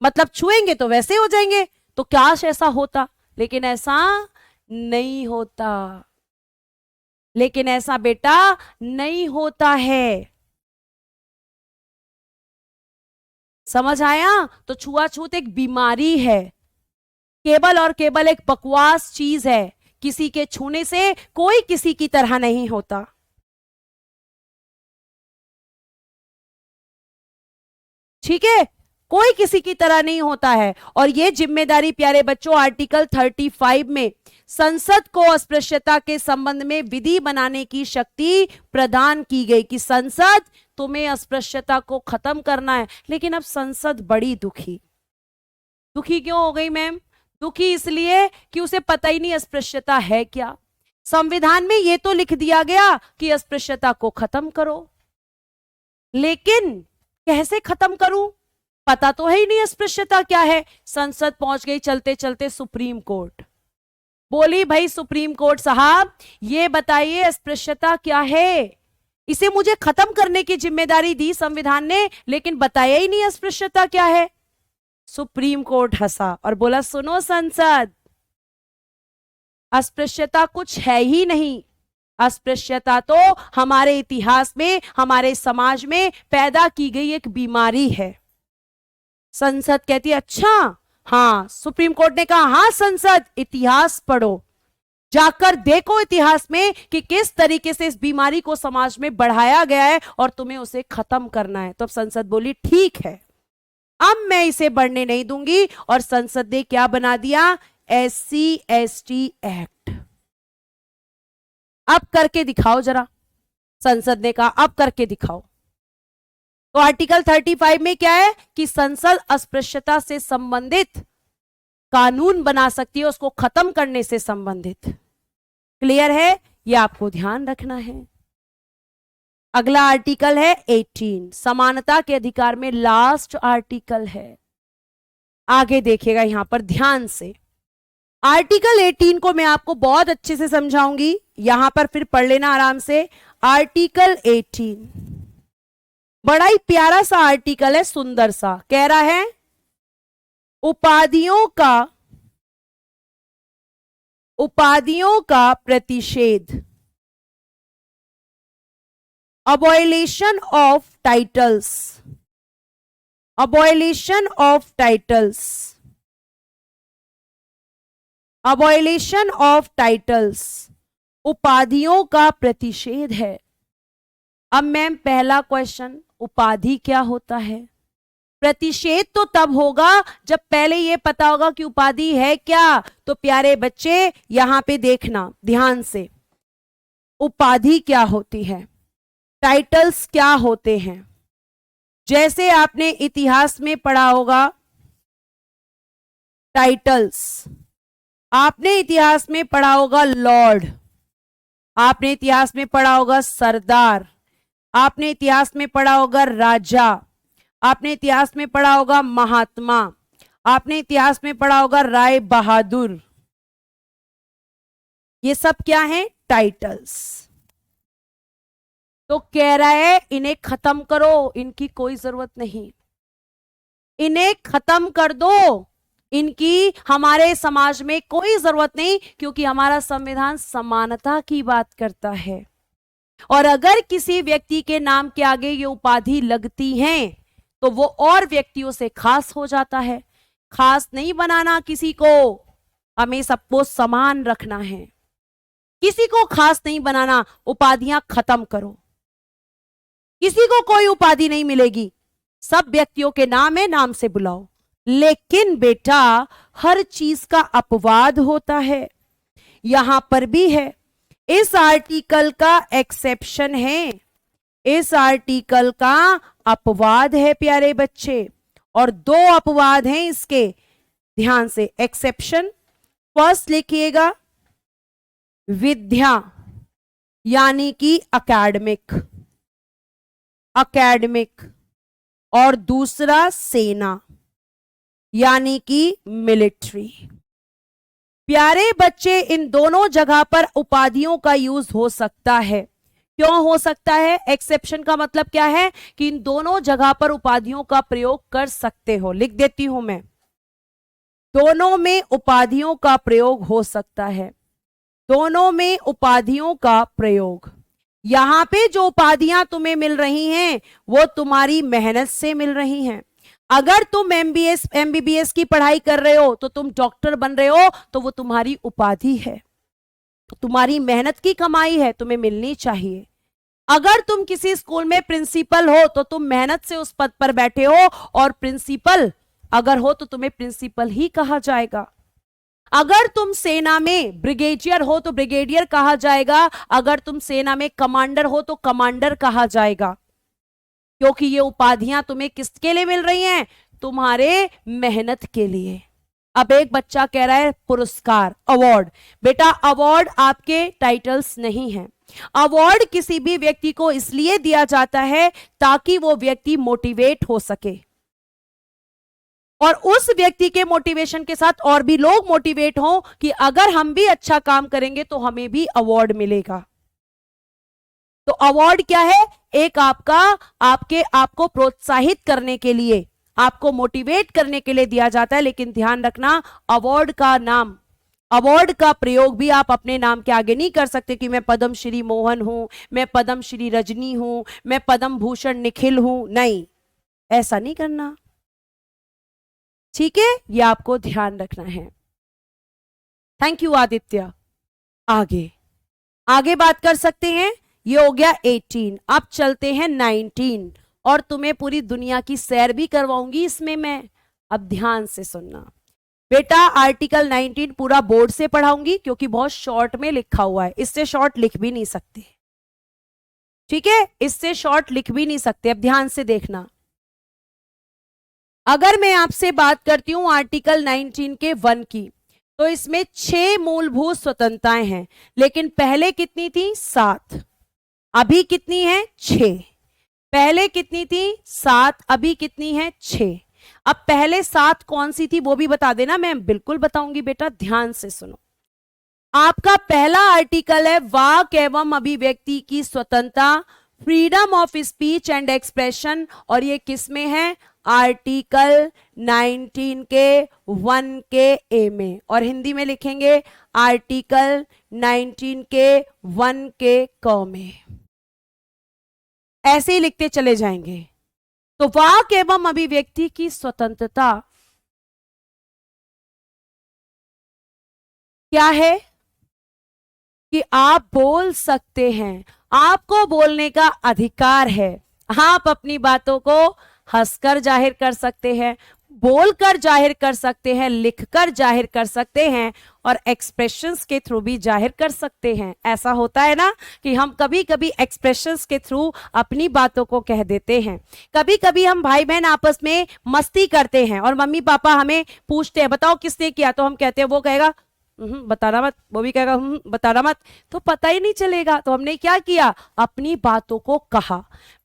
मतलब छुएंगे तो वैसे हो जाएंगे, तो काश ऐसा होता, लेकिन ऐसा नहीं होता। लेकिन ऐसा बेटा नहीं होता है। समझ आया? तो छुआछूत एक बीमारी है, केवल और केवल एक बकवास चीज है। किसी के छूने से कोई किसी की तरह नहीं होता। ठीक है, कोई किसी की तरह नहीं होता है। और यह जिम्मेदारी प्यारे बच्चों आर्टिकल 35 में संसद को अस्पृश्यता के संबंध में विधि बनाने की शक्ति प्रदान की गई कि संसद तुम्हें अस्पृश्यता को खत्म करना है। लेकिन अब संसद बड़ी दुखी। दुखी क्यों हो गई मैम? दुखी इसलिए कि उसे पता ही नहीं अस्पृश्यता है क्या। संविधान में यह तो लिख दिया गया कि अस्पृश्यता को खत्म करो, लेकिन कैसे खत्म करूं, पता तो है ही नहीं अस्पृश्यता क्या है। संसद पहुंच गई चलते चलते सुप्रीम कोर्ट। बोली भाई सुप्रीम कोर्ट साहब ये बताइए अस्पृश्यता क्या है। इसे मुझे खत्म करने की जिम्मेदारी दी संविधान ने, लेकिन बताया ही नहीं अस्पृश्यता क्या है। सुप्रीम कोर्ट हंसा और बोला सुनो संसद, अस्पृश्यता कुछ है ही नहीं। अस्पृश्यता तो हमारे इतिहास में, हमारे समाज में पैदा की गई एक बीमारी है। संसद कहती है अच्छा, हाँ। सुप्रीम कोर्ट ने कहा हाँ संसद, इतिहास पढ़ो, जाकर देखो इतिहास में कि किस तरीके से इस बीमारी को समाज में बढ़ाया गया है और तुम्हें उसे खत्म करना है। तो अब संसद बोली ठीक है, अब मैं इसे बढ़ने नहीं दूंगी। और संसद ने क्या बना दिया? SC/ST act. अब करके दिखाओ जरा। संसद ने कहा अब करके दिखाओ। तो आर्टिकल 35 में क्या है कि संसद अस्पृश्यता से संबंधित कानून बना सकती है, उसको खत्म करने से संबंधित। क्लियर है? यह आपको ध्यान रखना है। अगला आर्टिकल है 18, समानता के अधिकार में लास्ट आर्टिकल है। आगे देखिएगा यहां पर ध्यान से। आर्टिकल 18 को मैं आपको बहुत अच्छे से समझाऊंगी, यहां पर फिर पढ़ लेना आराम से। आर्टिकल 18 बड़ा ही प्यारा सा आर्टिकल है, सुंदर सा। कह रहा है उपाधियों का प्रतिषेध, abolition of titles, abolition of titles, abolition of titles, उपाधियों का प्रतिषेध है। अब मैम पहला क्वेश्चन, उपाधि क्या होता है? प्रतिषेध तो तब होगा जब पहले यह पता होगा कि उपाधि है क्या। तो प्यारे बच्चे यहां पे देखना ध्यान से, उपाधि क्या होती है, टाइटल्स क्या होते हैं। जैसे आपने इतिहास में पढ़ा होगा टाइटल्स, आपने इतिहास में पढ़ा होगा लॉर्ड, आपने इतिहास में पढ़ा होगा सरदार, आपने इतिहास में पढ़ा होगा राजा, आपने इतिहास में पढ़ा होगा महात्मा, आपने इतिहास में पढ़ा होगा राय बहादुर। ये सब क्या है? टाइटल्स। तो कह रहा है इन्हें खत्म करो, इनकी कोई जरूरत नहीं, इन्हें खत्म कर दो, इनकी हमारे समाज में कोई जरूरत नहीं, क्योंकि हमारा संविधान समानता की बात करता है। और अगर किसी व्यक्ति के नाम के आगे ये उपाधि लगती हैं तो वो और व्यक्तियों से खास हो जाता है। खास नहीं बनाना किसी को, हमें सबको समान रखना है, किसी को खास नहीं बनाना। उपाधियां खत्म करो, किसी को कोई उपाधि नहीं मिलेगी, सब व्यक्तियों के नाम है, नाम से बुलाओ। लेकिन बेटा हर चीज का अपवाद होता है, यहां पर भी है। इस आर्टिकल का एक्सेप्शन है, इस आर्टिकल का अपवाद है प्यारे बच्चे, और दो अपवाद हैं इसके, ध्यान से। एक्सेप्शन फर्स्ट लिखिएगा, विद्या यानी कि अकेडमिक, अकेडमिक, और दूसरा सेना यानी कि मिलिट्री। प्यारे बच्चे इन दोनों जगह पर उपाधियों का यूज हो सकता है, क्यों हो सकता है? एक्सेप्शन का मतलब क्या है कि इन दोनों जगह पर उपाधियों का प्रयोग कर सकते हो। लिख देती हूं मैं, दोनों में उपाधियों का प्रयोग हो सकता है, दोनों में उपाधियों का प्रयोग। यहां पे जो उपाधियां तुम्हें मिल रही हैं वो तुम्हारी मेहनत से मिल रही हैं। अगर तुम एमबीबीएस की पढ़ाई कर रहे हो तो तुम डॉक्टर बन रहे हो तो वो तुम्हारी उपाधि है, तुम्हारी मेहनत की कमाई है, तुम्हें मिलनी चाहिए। अगर तुम किसी स्कूल में प्रिंसिपल हो तो तुम मेहनत से उस पद पर बैठे हो, और प्रिंसिपल अगर हो तो तुम्हें प्रिंसिपल ही कहा जाएगा। अगर तुम सेना में ब्रिगेडियर हो तो ब्रिगेडियर कहा जाएगा, अगर तुम सेना में कमांडर हो तो कमांडर कहा जाएगा, क्योंकि ये उपाधियां तुम्हें किसके लिए मिल रही हैं? तुम्हारे मेहनत के लिए। अब एक बच्चा कह रहा है पुरस्कार, अवार्ड। बेटा अवार्ड आपके टाइटल्स नहीं है। अवार्ड किसी भी व्यक्ति को इसलिए दिया जाता है ताकि वो व्यक्ति मोटिवेट हो सके, और उस व्यक्ति के मोटिवेशन के साथ और भी लोग मोटिवेट हों कि अगर हम भी अच्छा काम करेंगे तो हमें भी अवार्ड मिलेगा। तो अवार्ड क्या है? एक आपको प्रोत्साहित करने के लिए, आपको मोटिवेट करने के लिए दिया जाता है। लेकिन ध्यान रखना, अवार्ड का नाम, अवार्ड का प्रयोग भी आप अपने नाम के आगे नहीं कर सकते कि मैं पद्मश्री मोहन हूं, मैं पद्मश्री रजनी हूं, मैं पद्म भूषण निखिल हूं। नहीं, ऐसा नहीं करना, ठीक है? ये आपको ध्यान रखना है। Thank you Aditya. आगे आगे बात कर सकते हैं। ये हो गया 18। अब चलते हैं 19, और तुम्हें पूरी दुनिया की सैर भी करवाऊंगी इसमें मैं। अब ध्यान से सुनना बेटा, आर्टिकल 19 पूरा बोर्ड से पढ़ाऊंगी क्योंकि बहुत शॉर्ट में लिखा हुआ है, इससे शॉर्ट लिख भी नहीं सकते, ठीक है? इससे शॉर्ट लिख भी नहीं सकते। अब ध्यान से देखना, अगर मैं आपसे बात करती हूं आर्टिकल 19 के 1 की, तो इसमें 6 मूलभूत स्वतंत्रताएं हैं, लेकिन पहले कितनी थी? 7। अभी कितनी है? 6। पहले कितनी थी? 7। अभी कितनी है? 6। अब पहले 7 कौन सी थी वो भी बता देना, मैं बिल्कुल बताऊंगी बेटा, ध्यान से सुनो। आपका पहला आर्टिकल है वाक एवं अभिव्यक्ति की स्वतंत्रता, freedom of speech and expression, और ये किस में है? आर्टिकल 19 के 1 के ए में, और हिंदी में लिखेंगे आर्टिकल 19 के 1 के क में। ऐसे ही लिखते चले जाएंगे। तो वाक एवं अभिव्यक्ति की स्वतंत्रता क्या है? कि आप बोल सकते हैं, आपको बोलने का अधिकार है। आप अपनी बातों को हंसकर जाहिर कर सकते हैं, बोलकर जाहिर कर सकते हैं, लिखकर जाहिर कर सकते हैं, और एक्सप्रेशंस के थ्रू भी जाहिर कर सकते हैं। ऐसा होता है ना कि हम कभी कभी एक्सप्रेशंस के थ्रू अपनी बातों को कह देते हैं। कभी कभी हम भाई बहन आपस में मस्ती करते हैं और मम्मी पापा हमें पूछते हैं बताओ किसने किया, तो हम कहते हैं, वो कहेगा बताना मत, वो भी कहेगा बताना मत, तो पता ही नहीं चलेगा। तो हमने क्या किया? अपनी बातों को कहा।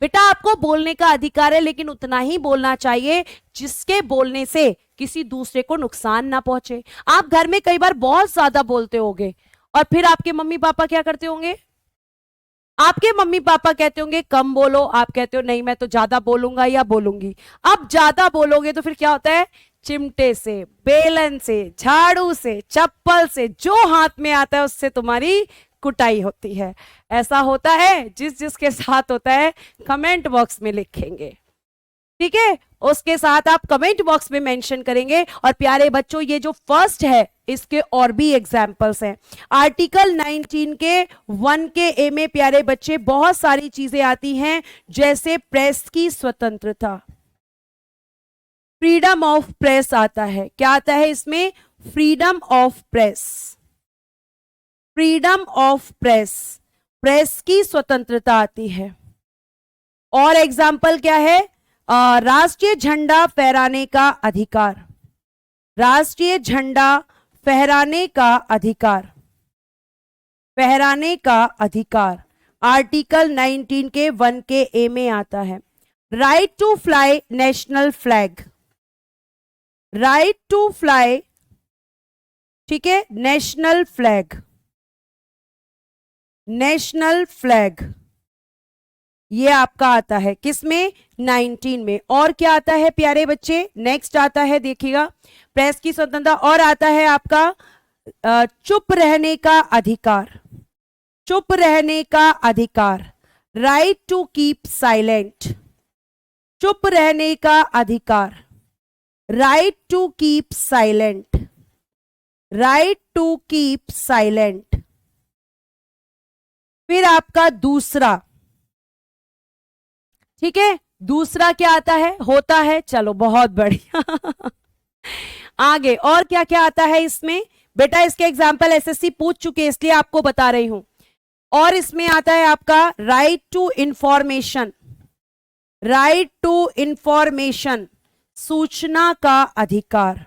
बेटा आपको बोलने का अधिकार है, लेकिन उतना ही बोलना चाहिए जिसके बोलने से किसी दूसरे को नुकसान ना पहुंचे। आप घर में कई बार बहुत ज्यादा बोलते होंगे, और फिर आपके मम्मी पापा क्या करते होंगे? आपके मम्मी पापा कहते होंगे कम बोलो, आप कहते हो नहीं मैं तो ज्यादा बोलूंगा या बोलूंगी। अब ज्यादा बोलोगे तो फिर क्या होता है? चिमटे से, बेलन से, झाड़ू से, चप्पल से, जो हाथ में आता है उससे तुम्हारी कुटाई होती है। ऐसा होता है? जिस जिसके साथ होता है कमेंट बॉक्स में लिखेंगे, ठीक है? उसके साथ आप कमेंट बॉक्स में मेंशन करेंगे। और प्यारे बच्चों, ये जो फर्स्ट है इसके और भी एग्जाम्पल्स हैं। आर्टिकल 19 के 1 के ए में प्यारे बच्चे बहुत सारी चीजें आती हैं, जैसे प्रेस की स्वतंत्रता, फ्रीडम ऑफ प्रेस आता है। क्या आता है इसमें? Freedom of press, freedom of press, press की स्वतंत्रता आती है। और एग्जाम्पल क्या है? राष्ट्रीय झंडा फहराने का अधिकार, राष्ट्रीय झंडा फहराने का अधिकार, फहराने का अधिकार आर्टिकल 19 के 1 के ए में आता है। Right to fly national flag, right to fly, ठीक है, नेशनल फ्लैग, नेशनल फ्लैग, ये आपका आता है किसमें, 19 में। और क्या आता है प्यारे बच्चे, नेक्स्ट आता है देखिएगा, प्रेस की स्वतंत्रता। और आता है आपका चुप रहने का अधिकार, चुप रहने का अधिकार, राइट टू कीप साइलेंट, चुप रहने का अधिकार, right to keep silent, right to keep silent. फिर आपका दूसरा, ठीक है, दूसरा क्या आता है, होता है, चलो बहुत बढ़िया आगे और क्या क्या आता है इसमें बेटा, इसके एग्जाम्पल एसएससी पूछ चुके इसलिए आपको बता रही हूं। और इसमें आता है आपका right to information, right to information, सूचना का अधिकार,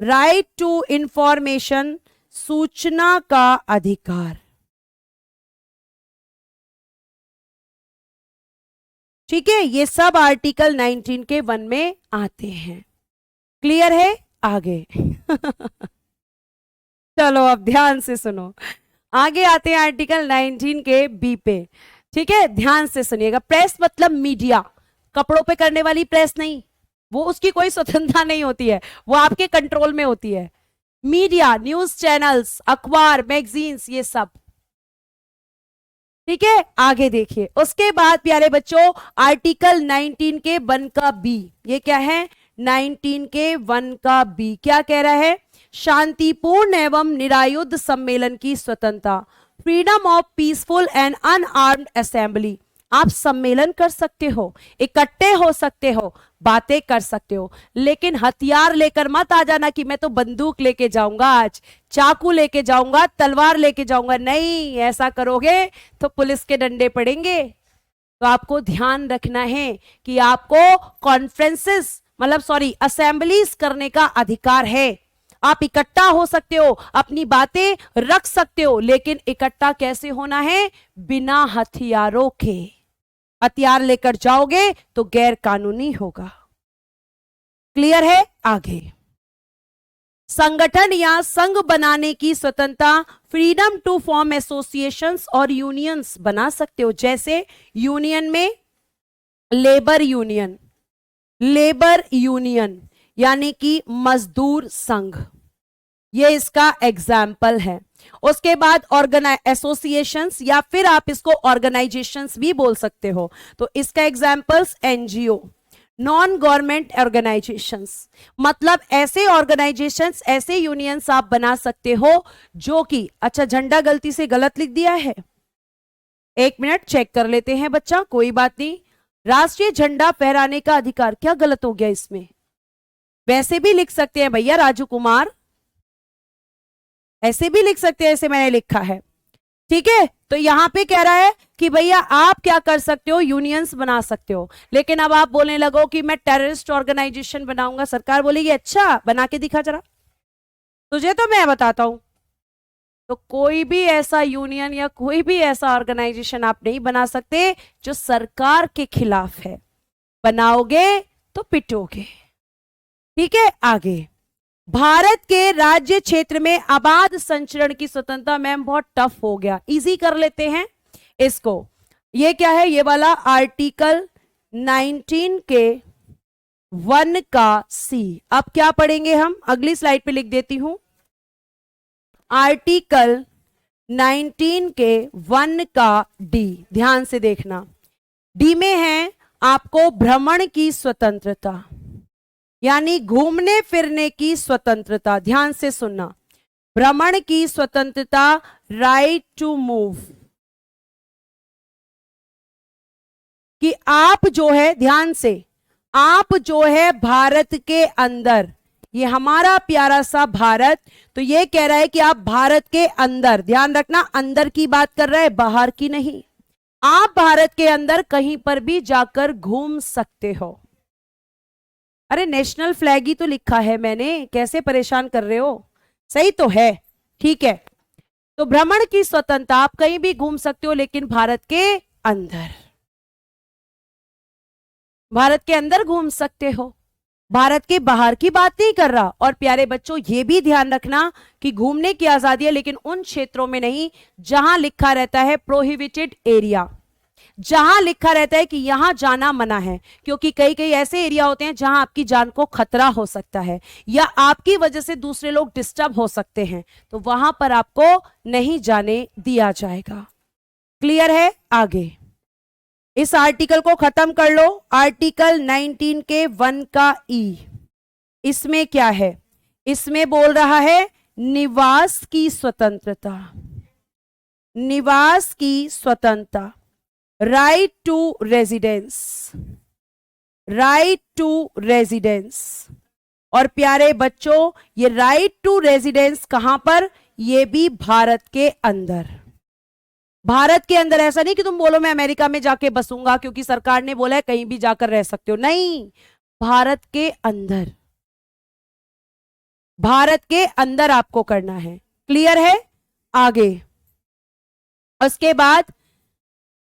राइट टू इंफॉर्मेशन, सूचना का अधिकार। ठीक है, ये सब आर्टिकल 19 के 1 में आते हैं। क्लियर है, आगे चलो अब ध्यान से सुनो, आगे आते हैं आर्टिकल 19 के बी पे। ठीक है, ध्यान से सुनिएगा। प्रेस मतलब मीडिया, कपड़ों पे करने वाली प्रेस नहीं, वो उसकी कोई स्वतंत्रता नहीं होती है, वो आपके कंट्रोल में होती है। मीडिया, न्यूज चैनल्स, अखबार, मैगजीन्स, ये सब। ठीक है, आगे देखिए। उसके बाद प्यारे बच्चों आर्टिकल 19 के 1 का बी, ये क्या है, 19 के 1 का बी क्या कह रहा है, शांतिपूर्ण एवं निरायुध सम्मेलन की स्वतंत्रता, freedom of peaceful and unarmoured assembly. आप सम्मेलन कर सकते हो, इकट्ठे हो सकते हो, बातें कर सकते हो, लेकिन हथियार लेकर मत आ जाना कि मैं तो बंदूक लेके जाऊंगा, आज चाकू लेके जाऊंगा, तलवार लेके जाऊंगा। नहीं, ऐसा करोगे तो पुलिस के डंडे पड़ेंगे। तो आपको ध्यान रखना है कि आपको कॉन्फ्रेंसेस मतलब सॉरी असेंबलीज करने का अधिकार है। आप इकट्ठा हो सकते हो, अपनी बातें रख सकते हो, लेकिन इकट्ठा कैसे होना है, बिना हथियारों के। हथियार लेकर जाओगे तो गैर कानूनी होगा। क्लियर है, आगे। संगठन या संघ बनाने की स्वतंत्रता, फ्रीडम टू फॉर्म एसोसिएशंस और यूनियंस बना सकते हो। जैसे यूनियन में लेबर यूनियन, लेबर यूनियन यानी कि मजदूर संघ, ये इसका एग्जाम्पल है। उसके बाद एसोसिएशंस या फिर आप इसको ऑर्गेनाइजेशंस भी बोल सकते हो। तो इसका examples NGO, non government organisations, मतलब ऐसे ऑर्गेनाइजेशंस, ऐसे यूनियंस आप बना सकते हो जो कि, अच्छा झंडा गलती से गलत लिख दिया है, 1 मिनट चेक कर लेते हैं बच्चा, कोई बात नहीं। राष्ट्रीय झंडा फहराने का अधिकार, क्या गलत हो गया इसमें, वैसे भी लिख सकते हैं भैया राजू कुमार, ऐसे भी लिख सकते हैं, ऐसे मैंने लिखा है। ठीक है, तो यहां पे कह रहा है कि भैया आप क्या कर सकते हो, यूनियंस बना सकते हो। लेकिन अब आप बोलने लगो कि मैं टेररिस्ट ऑर्गेनाइजेशन बनाऊंगा, सरकार बोलेगी अच्छा बना के दिखा जरा, तुझे तो मैं बताता हूं। तो कोई भी ऐसा यूनियन या कोई भी ऐसा ऑर्गेनाइजेशन आप नहीं बना सकते जो सरकार के खिलाफ है, बनाओगे तो पिटोगे। ठीक है, आगे। भारत के राज्य क्षेत्र में आबाद संचरण की स्वतंत्रता, मैम बहुत टफ हो गया, इजी कर लेते हैं इसको। ये क्या है, ये वाला आर्टिकल 19 के 1 का सी। अब क्या पढ़ेंगे हम, अगली स्लाइड पे लिख देती हूं। आर्टिकल 19 के 1 का डी, ध्यान से देखना। डी में है आपको भ्रमण की स्वतंत्रता, यानी घूमने फिरने की स्वतंत्रता। ध्यान से सुनना, भ्रमण की स्वतंत्रता, राइट टू मूव, कि आप जो है, ध्यान से, आप जो है भारत के अंदर, ये हमारा प्यारा सा भारत, तो ये कह रहा है कि आप भारत के अंदर, ध्यान रखना अंदर की बात कर रहा है, बाहर की नहीं। आप भारत के अंदर कहीं पर भी जाकर घूम सकते हो। अरे नेशनल फ्लैग ही तो लिखा है मैंने, कैसे परेशान कर रहे हो, सही तो है, ठीक है। तो भ्रमण की स्वतंत्रता, आप कहीं भी घूम सकते हो लेकिन भारत के अंदर, भारत के अंदर घूम सकते हो, भारत के बाहर की बात नहीं कर रहा। और प्यारे बच्चों ये भी ध्यान रखना कि घूमने की आजादी है, लेकिन उन क्षेत्रों में नहीं जहां लिखा रहता है प्रोहिबिटेड एरिया, जहां लिखा रहता है कि यहां जाना मना है, क्योंकि कई कई ऐसे एरिया होते हैं जहां आपकी जान को खतरा हो सकता है या आपकी वजह से दूसरे लोग डिस्टर्ब हो सकते हैं, तो वहां पर आपको नहीं जाने दिया जाएगा। क्लियर है? आगे इस आर्टिकल को खत्म कर लो। आर्टिकल 19 के 1 का ई, इसमें क्या है? इसमें बोल रहा है निवास की स्वतंत्रता, निवास की स्वतंत्रता, right to residence, right to residence. और प्यारे बच्चों, ये राइट टू रेजिडेंस कहां पर? ये भी भारत के अंदर। भारत के अंदर, ऐसा नहीं कि तुम बोलो मैं अमेरिका में जाके बसूंगा क्योंकि सरकार ने बोला है कहीं भी जाकर रह सकते हो, नहीं, भारत के अंदर, भारत के अंदर आपको करना है। क्लियर है? आगे उसके बाद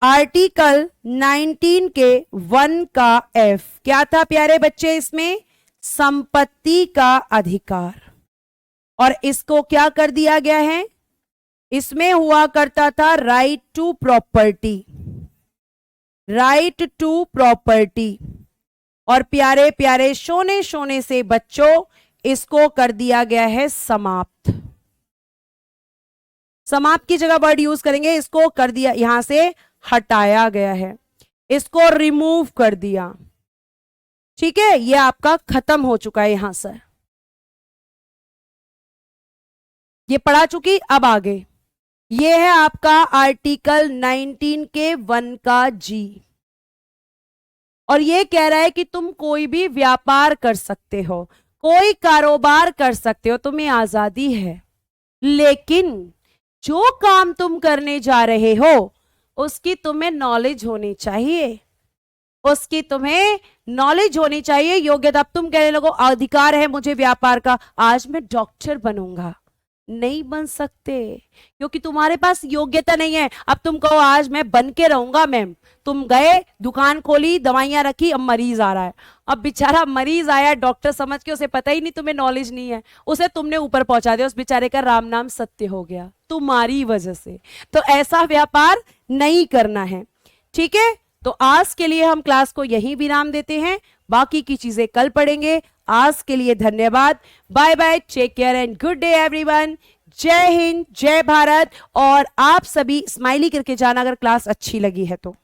आर्टिकल 19 के 1 का एफ क्या था प्यारे बच्चे? इसमें संपत्ति का अधिकार, और इसको क्या कर दिया गया है? इसमें हुआ करता था right to property, right to property. और प्यारे प्यारे सोने सोने से बच्चों, इसको कर दिया गया है समाप्त। समाप्त की जगह वर्ड यूज करेंगे, इसको कर दिया, यहां से हटाया गया है, इसको रिमूव कर दिया। ठीक है, ये आपका खत्म हो चुका है यहां से, ये पढ़ा चुकी। अब आगे ये है आपका आर्टिकल 19 के 1 का जी, और ये कह रहा है कि तुम कोई भी व्यापार कर सकते हो, कोई कारोबार कर सकते हो, तुम्हें आजादी है, लेकिन जो काम तुम करने जा रहे हो उसकी तुम्हें नॉलेज होनी चाहिए, उसकी तुम्हें नॉलेज होनी चाहिए, योग्यता। अब तुम कहने लगो अधिकार है मुझे व्यापार का, आज मैं डॉक्टर बनूंगा, नहीं बन सकते क्योंकि तुम्हारे पास योग्यता नहीं है। अब तुम कहो आज मैं बन के रहूंगा मैम, तुम गए दुकान खोली, दवाइयां रखी, अब मरीज आ रहा है, अब बेचारा मरीज आया डॉक्टर समझ के, उसे पता ही नहीं, तुम्हें नॉलेज नहीं है, उसे तुमने ऊपर पहुंचा दिया, उस बेचारे का राम नाम सत्य हो गया तुम्हारी वजह से। तो ऐसा व्यापार नहीं करना है, ठीक है। तो आज के लिए हम क्लास को यहीं विराम देते हैं, बाकी की चीजें कल पढ़ेंगे। आज के लिए धन्यवाद, bye bye, take care and good day everyone. जय हिंद, जय भारत। और आप सभी स्माइली करके जाना अगर क्लास अच्छी लगी है तो।